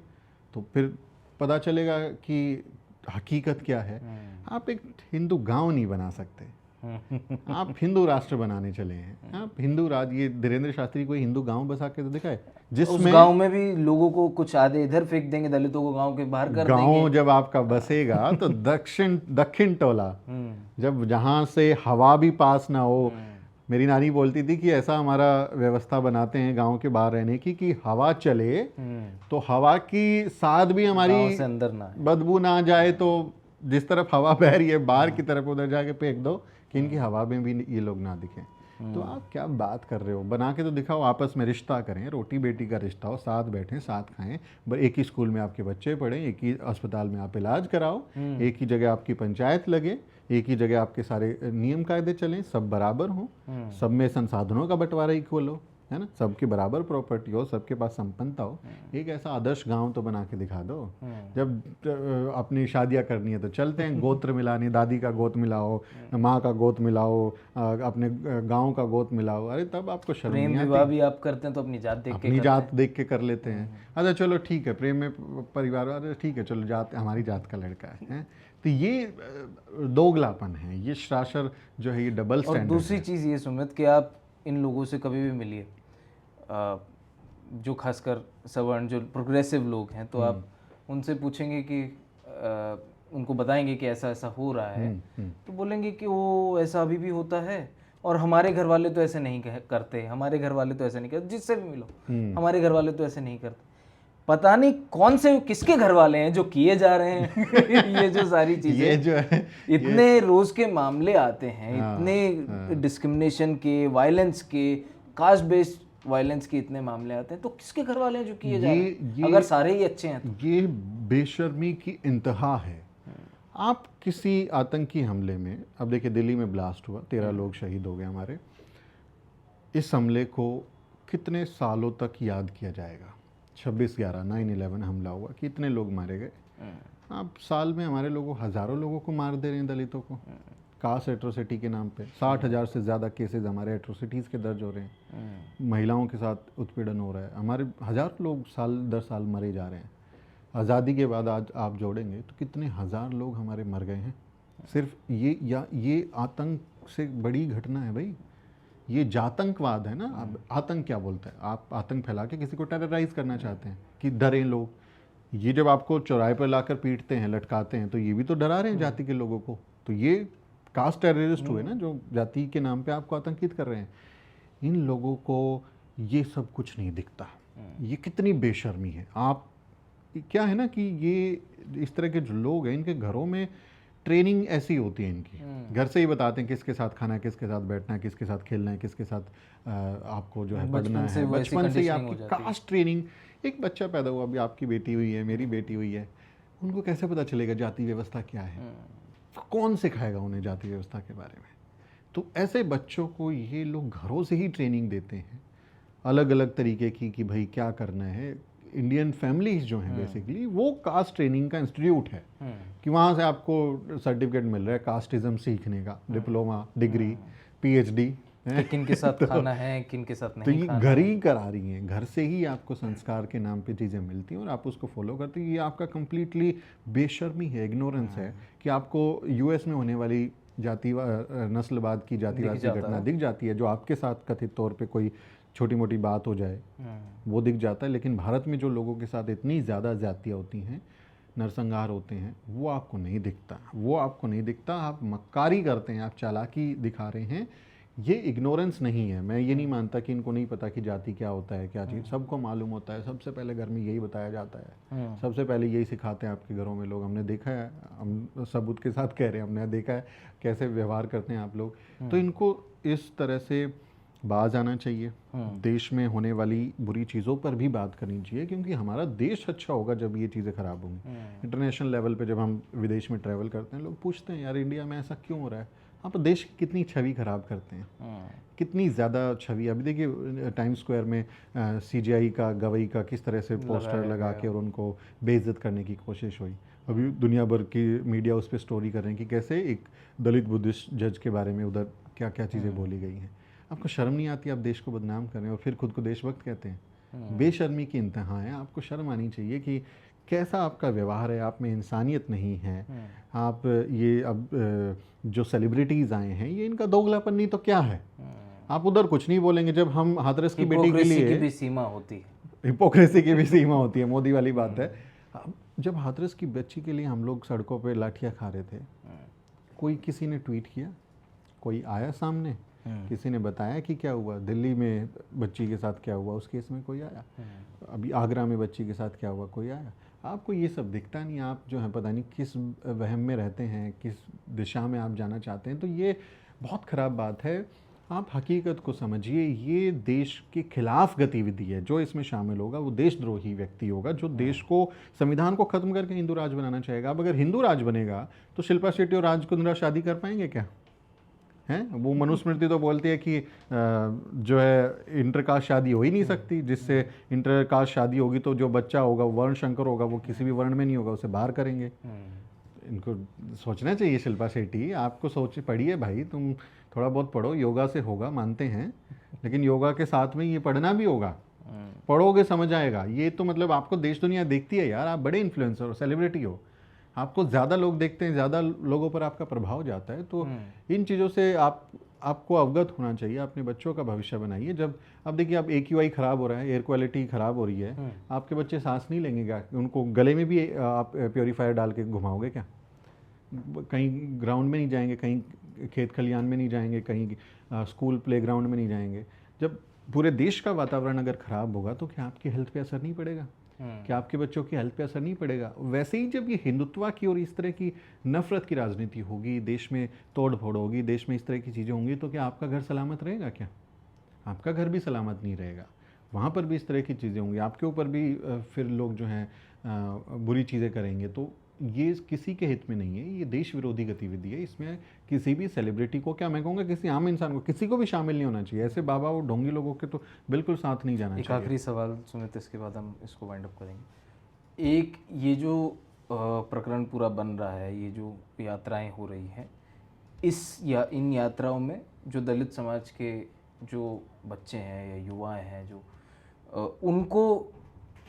तो फिर पता चलेगा कि हकीकत क्या है। आप एक हिंदू गांव नहीं बना सकते, आप हिंदू राष्ट्र बनाने चले हैं। आप हिंदू राज, ये धीरेन्द्र शास्त्री कोई हिंदू गांव बसा के तो दिखाए जिसमें उस गांव में भी लोगों को कुछ आधे इधर फेंक देंगे, दलितों को गांव के बाहर कर देंगे। गांव जब आपका बसेगा तो दक्षिण टोला, जब जहां से हवा भी पास ना हो। मेरी नानी बोलती थी कि ऐसा हमारा व्यवस्था बनाते हैं गांव के बाहर रहने की कि हवा चले तो हवा की साथ भी हमारी से अंदर ना बदबू ना जाए, तो जिस तरफ हवा बह रही है बाहर की तरफ उधर जाके फेंक दो कि इनकी हवा में भी ये लोग ना दिखें। तो आप क्या बात कर रहे हो? बना के तो दिखाओ, आपस में रिश्ता करें, रोटी बेटी का रिश्ता हो, साथ बैठें, साथ खाएं, एक ही स्कूल में आपके बच्चे पढ़ें, एक ही अस्पताल में आप इलाज कराओ, एक ही जगह आपकी पंचायत लगे, एक ही जगह आपके सारे नियम कायदे चलें, सब बराबर हों, सब में संसाधनों का बंटवारा इक्वल हो, है ना, सबकी बराबर प्रॉपर्टी हो, सबके पास संपन्नता हो। एक ऐसा आदर्श गांव तो बना के दिखा दो। जब अपनी शादियां करनी है तो चलते हैं, गोत्र मिलानी, दादी का गोत्र मिलाओ, माँ का गोत्र मिलाओ, अपने गांव का गोत्र मिलाओ। अरे तब आपको शर्म नहीं आती? प्रेम विवाह भी आप करते हैं तो अपनी जात देख के कर लेते हैं। अच्छा चलो ठीक है, प्रेम में परिवार, अरे ठीक है चलो, जात हमारी जात का लड़का है। तो ये दोगलापन है, ये शासर जो है, ये डबल स्टैंडर्ड। और दूसरी चीज़ ये सुमित कि आप इन लोगों से कभी भी मिलिए, जो खासकर सवर्ण, जो प्रोग्रेसिव लोग हैं, तो आप उनसे पूछेंगे कि उनको बताएंगे कि ऐसा ऐसा हो रहा है, तो बोलेंगे कि वो ऐसा अभी भी होता है और हमारे घर वाले तो ऐसे नहीं करते, हमारे घर वाले तो ऐसे नहीं करते। जिससे भी मिलो, हमारे घर वाले तो ऐसे नहीं करते। पता नहीं कौन से किसके घर वाले हैं जो किए जा रहे हैं ये जो सारी चीजें, ये जो है, इतने रोज के मामले आते हैं, इतने डिस्क्रिमिनेशन के, वायलेंस के, कास्ट बेस्ड वायलेंस के इतने मामले आते हैं, तो किसके घर वाले हैं जो किए जा रहे हैं? अगर सारे ही अच्छे हैं तो ये बेशर्मी की इंतहा है। आप किसी आतंकी हमले में, अब देखिए दिल्ली में ब्लास्ट हुआ, 13 लोग शहीद हो गए हमारे। इस हमले को कितने सालों तक याद किया जाएगा? 26/11 9/11 हमला हुआ, कितने लोग मारे गए? आप साल में हमारे लोगों, हज़ारों लोगों को मार दे रहे हैं, दलितों को, कास्ट एट्रोसिटी के नाम पे। 60,000 से ज़्यादा केसेस हमारे एट्रोसिटीज़ के दर्ज हो रहे हैं। महिलाओं के साथ उत्पीड़न हो रहा है, हमारे हज़ार लोग साल दर साल मरे जा रहे हैं। आज़ादी के बाद आज आप जोड़ेंगे तो कितने हज़ार लोग हमारे मर गए हैं सिर्फ ये आतंक से बड़ी घटना है भाई। ये जातंकवाद है ना। अब आतंक क्या बोलता है? आप आतंक फैला के किसी को टेरराइज करना चाहते हैं कि डरें लोग। ये जब आपको चौराहे पर लाकर पीटते हैं, लटकाते हैं, तो ये भी तो डरा रहे हैं जाति के लोगों को। तो ये कास्ट टेररिस्ट हुए ना, जो जाति के नाम पे आपको आतंकित कर रहे हैं। इन लोगों को ये सब कुछ नहीं दिखता। ये कितनी बेशर्मी है। आप क्या है ना कि ये इस तरह के जो लोग हैं, इनके घरों में ट्रेनिंग ऐसी होती है इनकी, घर से ही बताते हैं किसके साथ खाना है, किसके साथ बैठना है, किसके साथ खेलना है, किसके साथ आपको जो है पढ़ना है। बचपन से ही आपकी कास्ट ट्रेनिंग। एक बच्चा पैदा हुआ, अभी आपकी बेटी हुई है, मेरी बेटी हुई है, उनको कैसे पता चलेगा जाति व्यवस्था क्या है? कौन सिखाएगा उन्हें जाति व्यवस्था के बारे में? तो ऐसे बच्चों को ये लोग घरों से ही ट्रेनिंग देते हैं अलग अलग तरीके की कि भाई क्या करना है। इंडियन फैमिलीज जो हैं बेसिकली वो कास्ट ट्रेनिंग का इंस्टीट्यूट है कि वहाँ से आपको सर्टिफिकेट मिल रहा है कास्टिज्म सीखने का, डिप्लोमा, डिग्री, पीएचडी, किन के साथ खाना है, किन के साथ तो नहीं ये खाना घर है। ही करा रही हैं, घर से ही आपको संस्कार के नाम पे चीज़ें मिलती हैं और आप उसको फॉलो करते हैं। ये आपका कंप्लीटली बेशर्मी है, इग्नोरेंस है कि आपको यूएस में होने वाली जाति नस्लवाद की जातिवाद की घटना दिख जाती है, जो आपके साथ कथित तौर पे कोई छोटी मोटी बात हो जाए वो दिख जाता है, लेकिन भारत में जो लोगों के साथ इतनी ज़्यादा ज्यादतियाँ होती हैं, नरसंहार होते हैं, वो आपको नहीं दिखता, वो आपको नहीं दिखता। आप मक्कारी करते हैं, आप चालाकी दिखा रहे हैं। ये इग्नोरेंस नहीं है। मैं ये नहीं मानता कि इनको नहीं पता कि जाति क्या होता है, क्या चीज़, सबको मालूम होता है। सबसे पहले घर में यही बताया जाता है, सबसे पहले यही सिखाते हैं आपके घरों में लोग। हमने देखा है, हम सबूत के साथ कह रहे हैं, हमने देखा है कैसे व्यवहार करते हैं आप लोग। तो इनको इस तरह से बाज आना चाहिए। देश में होने वाली बुरी चीज़ों पर भी बात करनी चाहिए, क्योंकि हमारा देश अच्छा होगा जब ये चीज़ें ख़राब होंगी। इंटरनेशनल लेवल पे जब हम विदेश में ट्रैवल करते हैं, लोग पूछते हैं यार इंडिया में ऐसा क्यों हो रहा है? आप देश की कितनी छवि ख़राब करते हैं, कितनी ज़्यादा छवि। अभी देखिए टाइम स्क्वायर में सीजीआई का, गवई का किस तरह से पोस्टर लगा के और उनको बेइज्जत करने की कोशिश हुई। अभी दुनिया भर की मीडिया उस पर स्टोरी कर रहे हैं कि कैसे एक दलित बुद्धिस्ट जज के बारे में उधर क्या क्या चीज़ें बोली गई हैं। आपको शर्म नहीं आती? आप देश को बदनाम कर रहे हैं और फिर खुद को देशभक्त कहते हैं। बेशर्मी की इंतहा है। आपको शर्म आनी चाहिए कि कैसा आपका व्यवहार है, आप में इंसानियत नहीं है। आप ये अब जो सेलिब्रिटीज़ आए हैं, ये इनका दोगलापन नहीं तो क्या है? आप उधर कुछ नहीं बोलेंगे जब हम हाथरस की बेटी के लिए, की भी सीमा होती है, हिपोक्रेसी की भी सीमा होती है, मोदी वाली बात है। जब हाथरस की बच्ची के लिए हम लोग सड़कों पे लाठियाँ खा रहे थे, कोई किसी ने ट्वीट किया? कोई आया सामने? किसी ने बताया कि क्या हुआ? दिल्ली में बच्ची के साथ क्या हुआ, उस केस में कोई आया? अभी आगरा में बच्ची के साथ क्या हुआ, कोई आया? आपको ये सब दिखता नहीं। आप जो है पता नहीं किस वहम में रहते हैं, किस दिशा में आप जाना चाहते हैं। तो ये बहुत ख़राब बात है। आप हकीकत को समझिए। ये देश के खिलाफ गतिविधि है। जो इसमें शामिल होगा वो देशद्रोही व्यक्ति होगा, जो देश को, संविधान को ख़त्म करके हिंदू राज बनाना चाहेगा। अब अगर हिंदू राज बनेगा तो शिल्पा शेट्टी और राज कुंद्रा शादी कर पाएंगे क्या? हैं? वो मनुस्मृति तो बोलती है कि जो है इंटरकास्ट शादी हो ही नहीं सकती। जिससे इंटरकास्ट शादी होगी तो जो बच्चा होगा वो वर्ण शंकर होगा, वो किसी भी वर्ण में नहीं होगा, उसे बाहर करेंगे। इनको सोचना चाहिए। शिल्पा शेट्टी, आपको सोच पढ़िए भाई, तुम थोड़ा बहुत पढ़ो, योगा से होगा मानते हैं, लेकिन योगा के साथ में ये पढ़ना भी होगा। पढ़ोगे समझ आएगा। ये तो मतलब आपको देश दुनिया देखती है यार, आप बड़े इन्फ्लुएंसर हो, सेलिब्रिटी हो, आपको ज़्यादा लोग देखते हैं, ज़्यादा लोगों पर आपका प्रभाव जाता है। तो इन चीज़ों से आपको अवगत होना चाहिए। अपने बच्चों का भविष्य बनाइए। जब अब देखिए आप AQI ख़राब हो रहा है, एयर क्वालिटी ख़राब हो रही है, आपके बच्चे सांस नहीं लेंगे क्या? उनको गले में भी आप प्योरीफायर डाल के घुमाओगे क्या? कहीं ग्राउंड में नहीं जाएंगे, कहीं खेत खलियान में नहीं जाएंगे, कहीं स्कूल प्लेग्राउंड में नहीं जाएंगे। जब पूरे देश का वातावरण अगर ख़राब होगा तो क्या आपकी हेल्थ पे असर नहीं पड़ेगा? क्या आपके बच्चों की हेल्थ पे असर नहीं पड़ेगा? वैसे ही जब ये हिंदुत्व की और इस तरह की नफरत की राजनीति होगी, देश में तोड़ फोड़ होगी, देश में इस तरह की चीज़ें होंगी, तो क्या आपका घर सलामत रहेगा? क्या आपका घर भी सलामत नहीं रहेगा। वहाँ पर भी इस तरह की चीज़ें होंगी, आपके ऊपर भी फिर लोग जो हैं बुरी चीज़ें करेंगे। तो ये किसी के हित में नहीं है। ये देश विरोधी गतिविधि है। इसमें किसी भी सेलिब्रिटी को, क्या मैं कहूँगा किसी आम इंसान को, किसी को भी शामिल नहीं होना चाहिए। ऐसे बाबा और ढोंगी लोगों के तो बिल्कुल साथ नहीं जाना चाहिए। एक आखिरी सवाल सुमित, इसके बाद हम इसको वाइंड अप करेंगे। एक ये जो प्रकरण पूरा बन रहा है, ये जो यात्राएं हो रही हैं, इन यात्राओं में जो दलित समाज के जो बच्चे हैं या युवाएं हैं, जो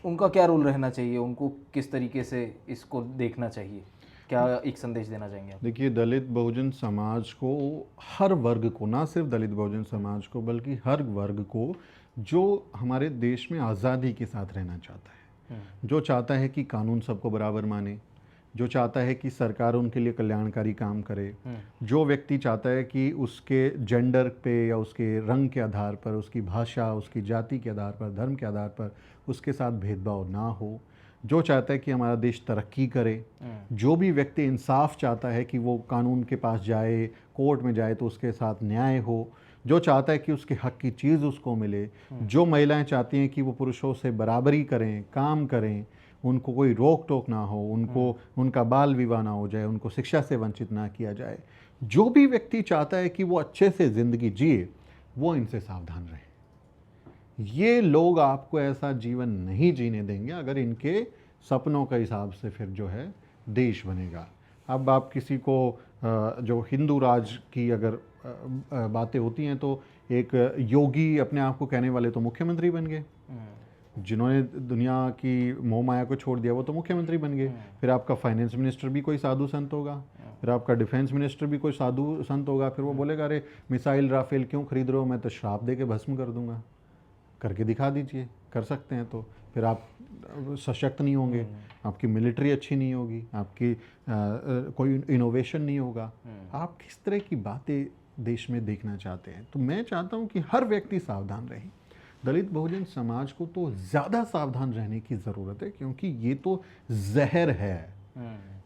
उनका क्या रोल रहना चाहिए? उनको किस तरीके से इसको देखना चाहिए? क्या एक संदेश देना चाहेंगे आप? देखिए, दलित बहुजन समाज को, हर वर्ग को, ना सिर्फ दलित बहुजन समाज को बल्कि हर वर्ग को जो हमारे देश में आज़ादी के साथ रहना चाहता है, जो चाहता है कि कानून सबको बराबर माने, जो चाहता है कि सरकार उनके लिए कल्याणकारी काम करे, जो व्यक्ति चाहता है कि उसके जेंडर पे या उसके रंग के आधार पर, उसकी भाषा, उसकी जाति के आधार पर, धर्म के आधार पर उसके साथ भेदभाव ना हो, जो चाहता है कि हमारा देश तरक्की करे, जो भी व्यक्ति इंसाफ चाहता है कि वो कानून के पास जाए, कोर्ट में जाए तो उसके साथ न्याय हो, जो चाहता है कि उसके हक की चीज़ उसको मिले, जो महिलाएं चाहती हैं कि वो पुरुषों से बराबरी करें, काम करें, उनको कोई रोक टोक ना हो, उनको उनका बाल विवाह ना हो जाए, उनको शिक्षा से वंचित ना किया जाए, जो भी व्यक्ति चाहता है कि वो अच्छे से ज़िंदगी जिए, वो इनसे सावधान रहे। ये लोग आपको ऐसा जीवन नहीं जीने देंगे अगर इनके सपनों के हिसाब से फिर जो है देश बनेगा। अब आप किसी को जो हिंदू राज की अगर बातें होती हैं तो एक योगी अपने आप को कहने वाले तो मुख्यमंत्री बन गए, जिन्होंने दुनिया की मोह माया को छोड़ दिया वो तो मुख्यमंत्री बन गए। फिर आपका फाइनेंस मिनिस्टर भी कोई साधु संत होगा, फिर आपका डिफेंस मिनिस्टर भी कोई साधु संत होगा, फिर वो बोलेगा अरे मिसाइल राफेल क्यों खरीद रहे हो, मैं तो श्राप दे के भस्म कर दूंगा। करके दिखा दीजिए, कर सकते हैं तो फिर आप सशक्त नहीं होंगे, आपकी मिलिट्री अच्छी नहीं होगी, आपकी कोई इनोवेशन नहीं होगा। आप किस तरह की बातें देश में देखना चाहते हैं? तो मैं चाहता हूं कि हर व्यक्ति सावधान रहे। दलित बहुजन समाज को तो ज़्यादा सावधान रहने की ज़रूरत है, क्योंकि ये तो जहर है।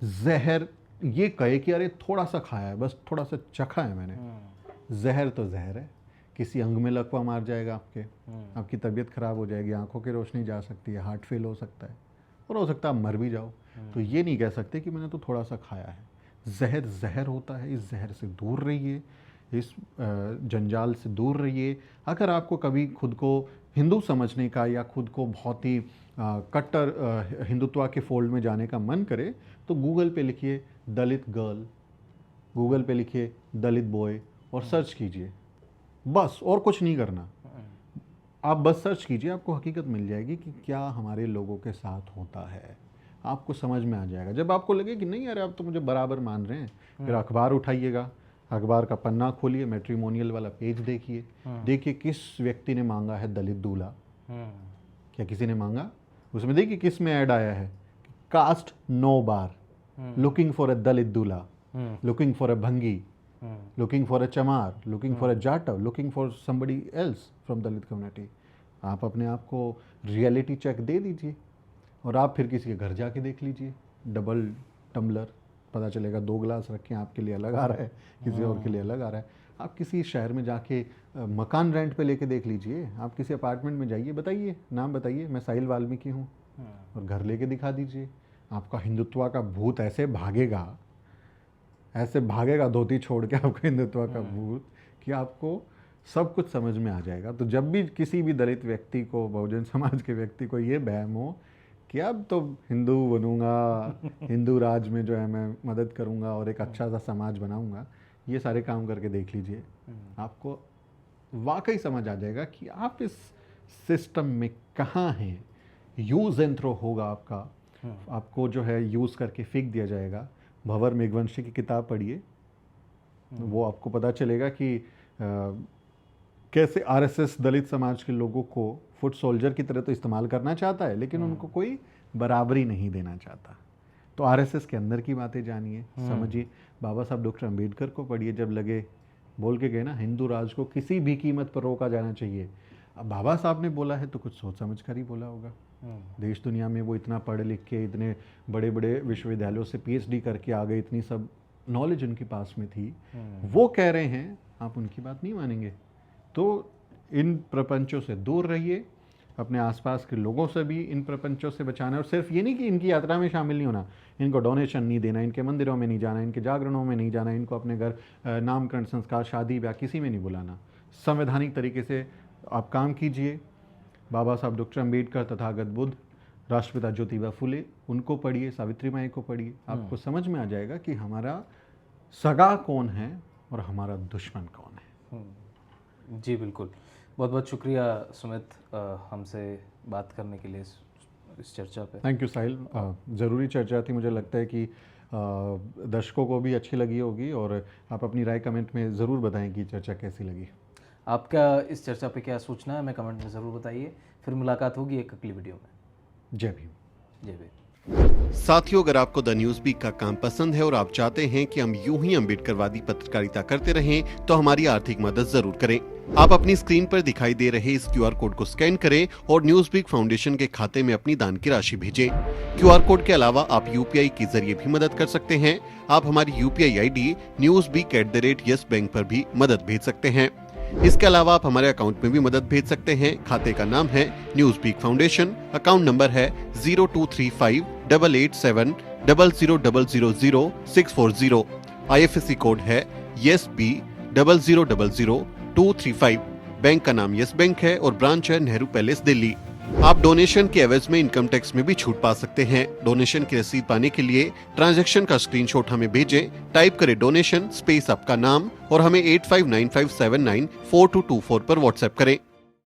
जहर ये कहे कि अरे थोड़ा सा खाया है, बस थोड़ा सा चखा है मैंने, जहर तो जहर है। किसी अंग में लकवा मार जाएगा आपकी तबीयत खराब हो जाएगी, आंखों की रोशनी जा सकती है, हार्ट फेल हो सकता है, और हो सकता है आप मर भी जाओ। तो ये नहीं कह सकते कि मैंने तो थोड़ा सा खाया है। जहर जहर होता है, इस जहर से दूर रहिए, इस जंजाल से दूर रहिए। अगर आपको कभी खुद को हिंदू समझने का या खुद को बहुत ही कट्टर हिंदुत्व के फोल्ड में जाने का मन करे तो गूगल पे लिखिए दलित गर्ल, गूगल पे लिखिए दलित बॉय और सर्च कीजिए, बस और कुछ नहीं करना। आप बस सर्च कीजिए, आपको हकीकत मिल जाएगी कि क्या हमारे लोगों के साथ होता है, आपको समझ में आ जाएगा। जब आपको लगे कि नहीं यार आप तो मुझे बराबर मान रहे हैं, फिर अखबार उठाइएगा, अखबार का पन्ना खोलिए, मैट्रिमोनियल वाला पेज देखिए, देखिए किस व्यक्ति ने मांगा है दलित दूल्हा, क्या किसी ने मांगा? उसमें देखिए किस में ऐड आया है, caste no bar, looking for a Dalit दूल्हा, लुकिंग फॉर अ भंगी, looking for a chamar, looking for a jatav, looking for somebody else from Dalit community। आप अपने आप को रियलिटी चेक दे दीजिए और आप फिर किसी के घर जाके देख लीजिए, डबल टम्बलर, पता चलेगा 2 गिलास रखे हैं, आपके लिए अलग आ रहा है, किसी और के लिए अलग आ रहा है। आप किसी शहर में जाके मकान रेंट पे लेके देख लीजिए, आप किसी अपार्टमेंट में जाइए, बताइए, नाम बताइए, मैं साहिल वाल्मीकि हूँ, और घर लेके दिखा दीजिए। आपका हिंदुत्व का भूत ऐसे भागेगा धोती छोड़ के आपका हिंदुत्व का भूत, कि आपको सब कुछ समझ में आ जाएगा। तो जब भी किसी भी दलित व्यक्ति को, बहुजन समाज के व्यक्ति को ये बहम हो कि अब तो हिंदू बनूंगा, हिंदू राज में जो है मैं मदद करूंगा और एक अच्छा सा समाज बनाऊंगा, ये सारे काम करके देख लीजिए, आपको वाकई समझ आ जाएगा कि आप इस सिस्टम में कहाँ हैं। यूज़ एंड थ्रो होगा आपका, आपको जो है यूज़ करके फेंक दिया जाएगा। भंवर मेघवंशी की किताब पढ़िए, वो आपको पता चलेगा कि कैसे आरएसएस दलित समाज के लोगों को फुट सोल्जर की तरह तो इस्तेमाल करना चाहता है, लेकिन उनको कोई बराबरी नहीं देना चाहता। तो आरएसएस के अंदर की बातें जानिए, समझिए। बाबा साहब डॉक्टर अंबेडकर को पढ़िए, जब लगे बोल के गए ना, हिंदू राज को किसी भी कीमत पर रोका जाना चाहिए। अब बाबा साहब ने बोला है तो कुछ सोच समझ कर ही बोला होगा। देश दुनिया में वो इतना पढ़ लिख के, इतने बड़े बड़े विश्वविद्यालयों से पीएचडी करके आ गए, इतनी सब नॉलेज उनके पास में थी, वो कह रहे हैं, आप उनकी बात नहीं मानेंगे। तो इन प्रपंचों से दूर रहिए, अपने आसपास के लोगों से भी इन प्रपंचों से बचाना। और सिर्फ ये नहीं कि इनकी यात्रा में शामिल नहीं होना, इनको डोनेशन नहीं देना, इनके मंदिरों में नहीं जाना, इनके जागरणों में नहीं जाना, इनको अपने घर नामकरण संस्कार शादी ब्याह किसी में नहीं बुलाना। संवैधानिक तरीके से आप काम कीजिए। बाबा साहब डॉक्टर अंबेडकर, तथागत बुद्ध, राष्ट्रपिता ज्योतिबा फुले, उनको पढ़िए, सावित्री माई को पढ़िए, आपको समझ में आ जाएगा कि हमारा सगा कौन है और हमारा दुश्मन कौन है। जी बिल्कुल, बहुत बहुत शुक्रिया सुमित हमसे बात करने के लिए इस चर्चा पे। थैंक यू साहिल, ज़रूरी चर्चा थी, मुझे लगता है कि दर्शकों को भी अच्छी लगी होगी, और आप अपनी राय कमेंट में ज़रूर बताएं कि चर्चा कैसी लगी। आपका इस चर्चा पे क्या सोचना है, हमें कमेंट में ज़रूर बताइए। फिर मुलाकात होगी एक अगली वीडियो में। जय भीम। जय भीम। साथियों, अगर आपको द न्यूज वीक का काम पसंद है और आप चाहते हैं कि हम यूं ही अम्बेडकरवादी पत्रकारिता करते रहें, तो हमारी आर्थिक मदद जरूर करें। आप अपनी स्क्रीन पर दिखाई दे रहे इस QR कोड को स्कैन करें और न्यूज वीक फाउंडेशन के खाते में अपनी दान की राशि भेजें। QR कोड के अलावा आप UPI के जरिए भी मदद कर सकते हैं। आप हमारी UPI ID newsweek@YesBank पर भी मदद भेज सकते हैं। इसके अलावा आप हमारे अकाउंट में भी मदद भेज सकते हैं। खाते का नाम है Newsweek foundation, account number है 02358800000640। IFSC कोड है YesB000235। बैंक का नाम यस बैंक है और ब्रांच है नेहरू पैलेस, दिल्ली। आप डोनेशन के एवज में इनकम टैक्स में भी छूट पा सकते हैं। डोनेशन की रसीद पाने के लिए ट्रांजैक्शन का स्क्रीनशॉट हमें भेजें। टाइप करें डोनेशन स्पेस आपका नाम और हमें 8595794224 पर व्हाट्सएप करें।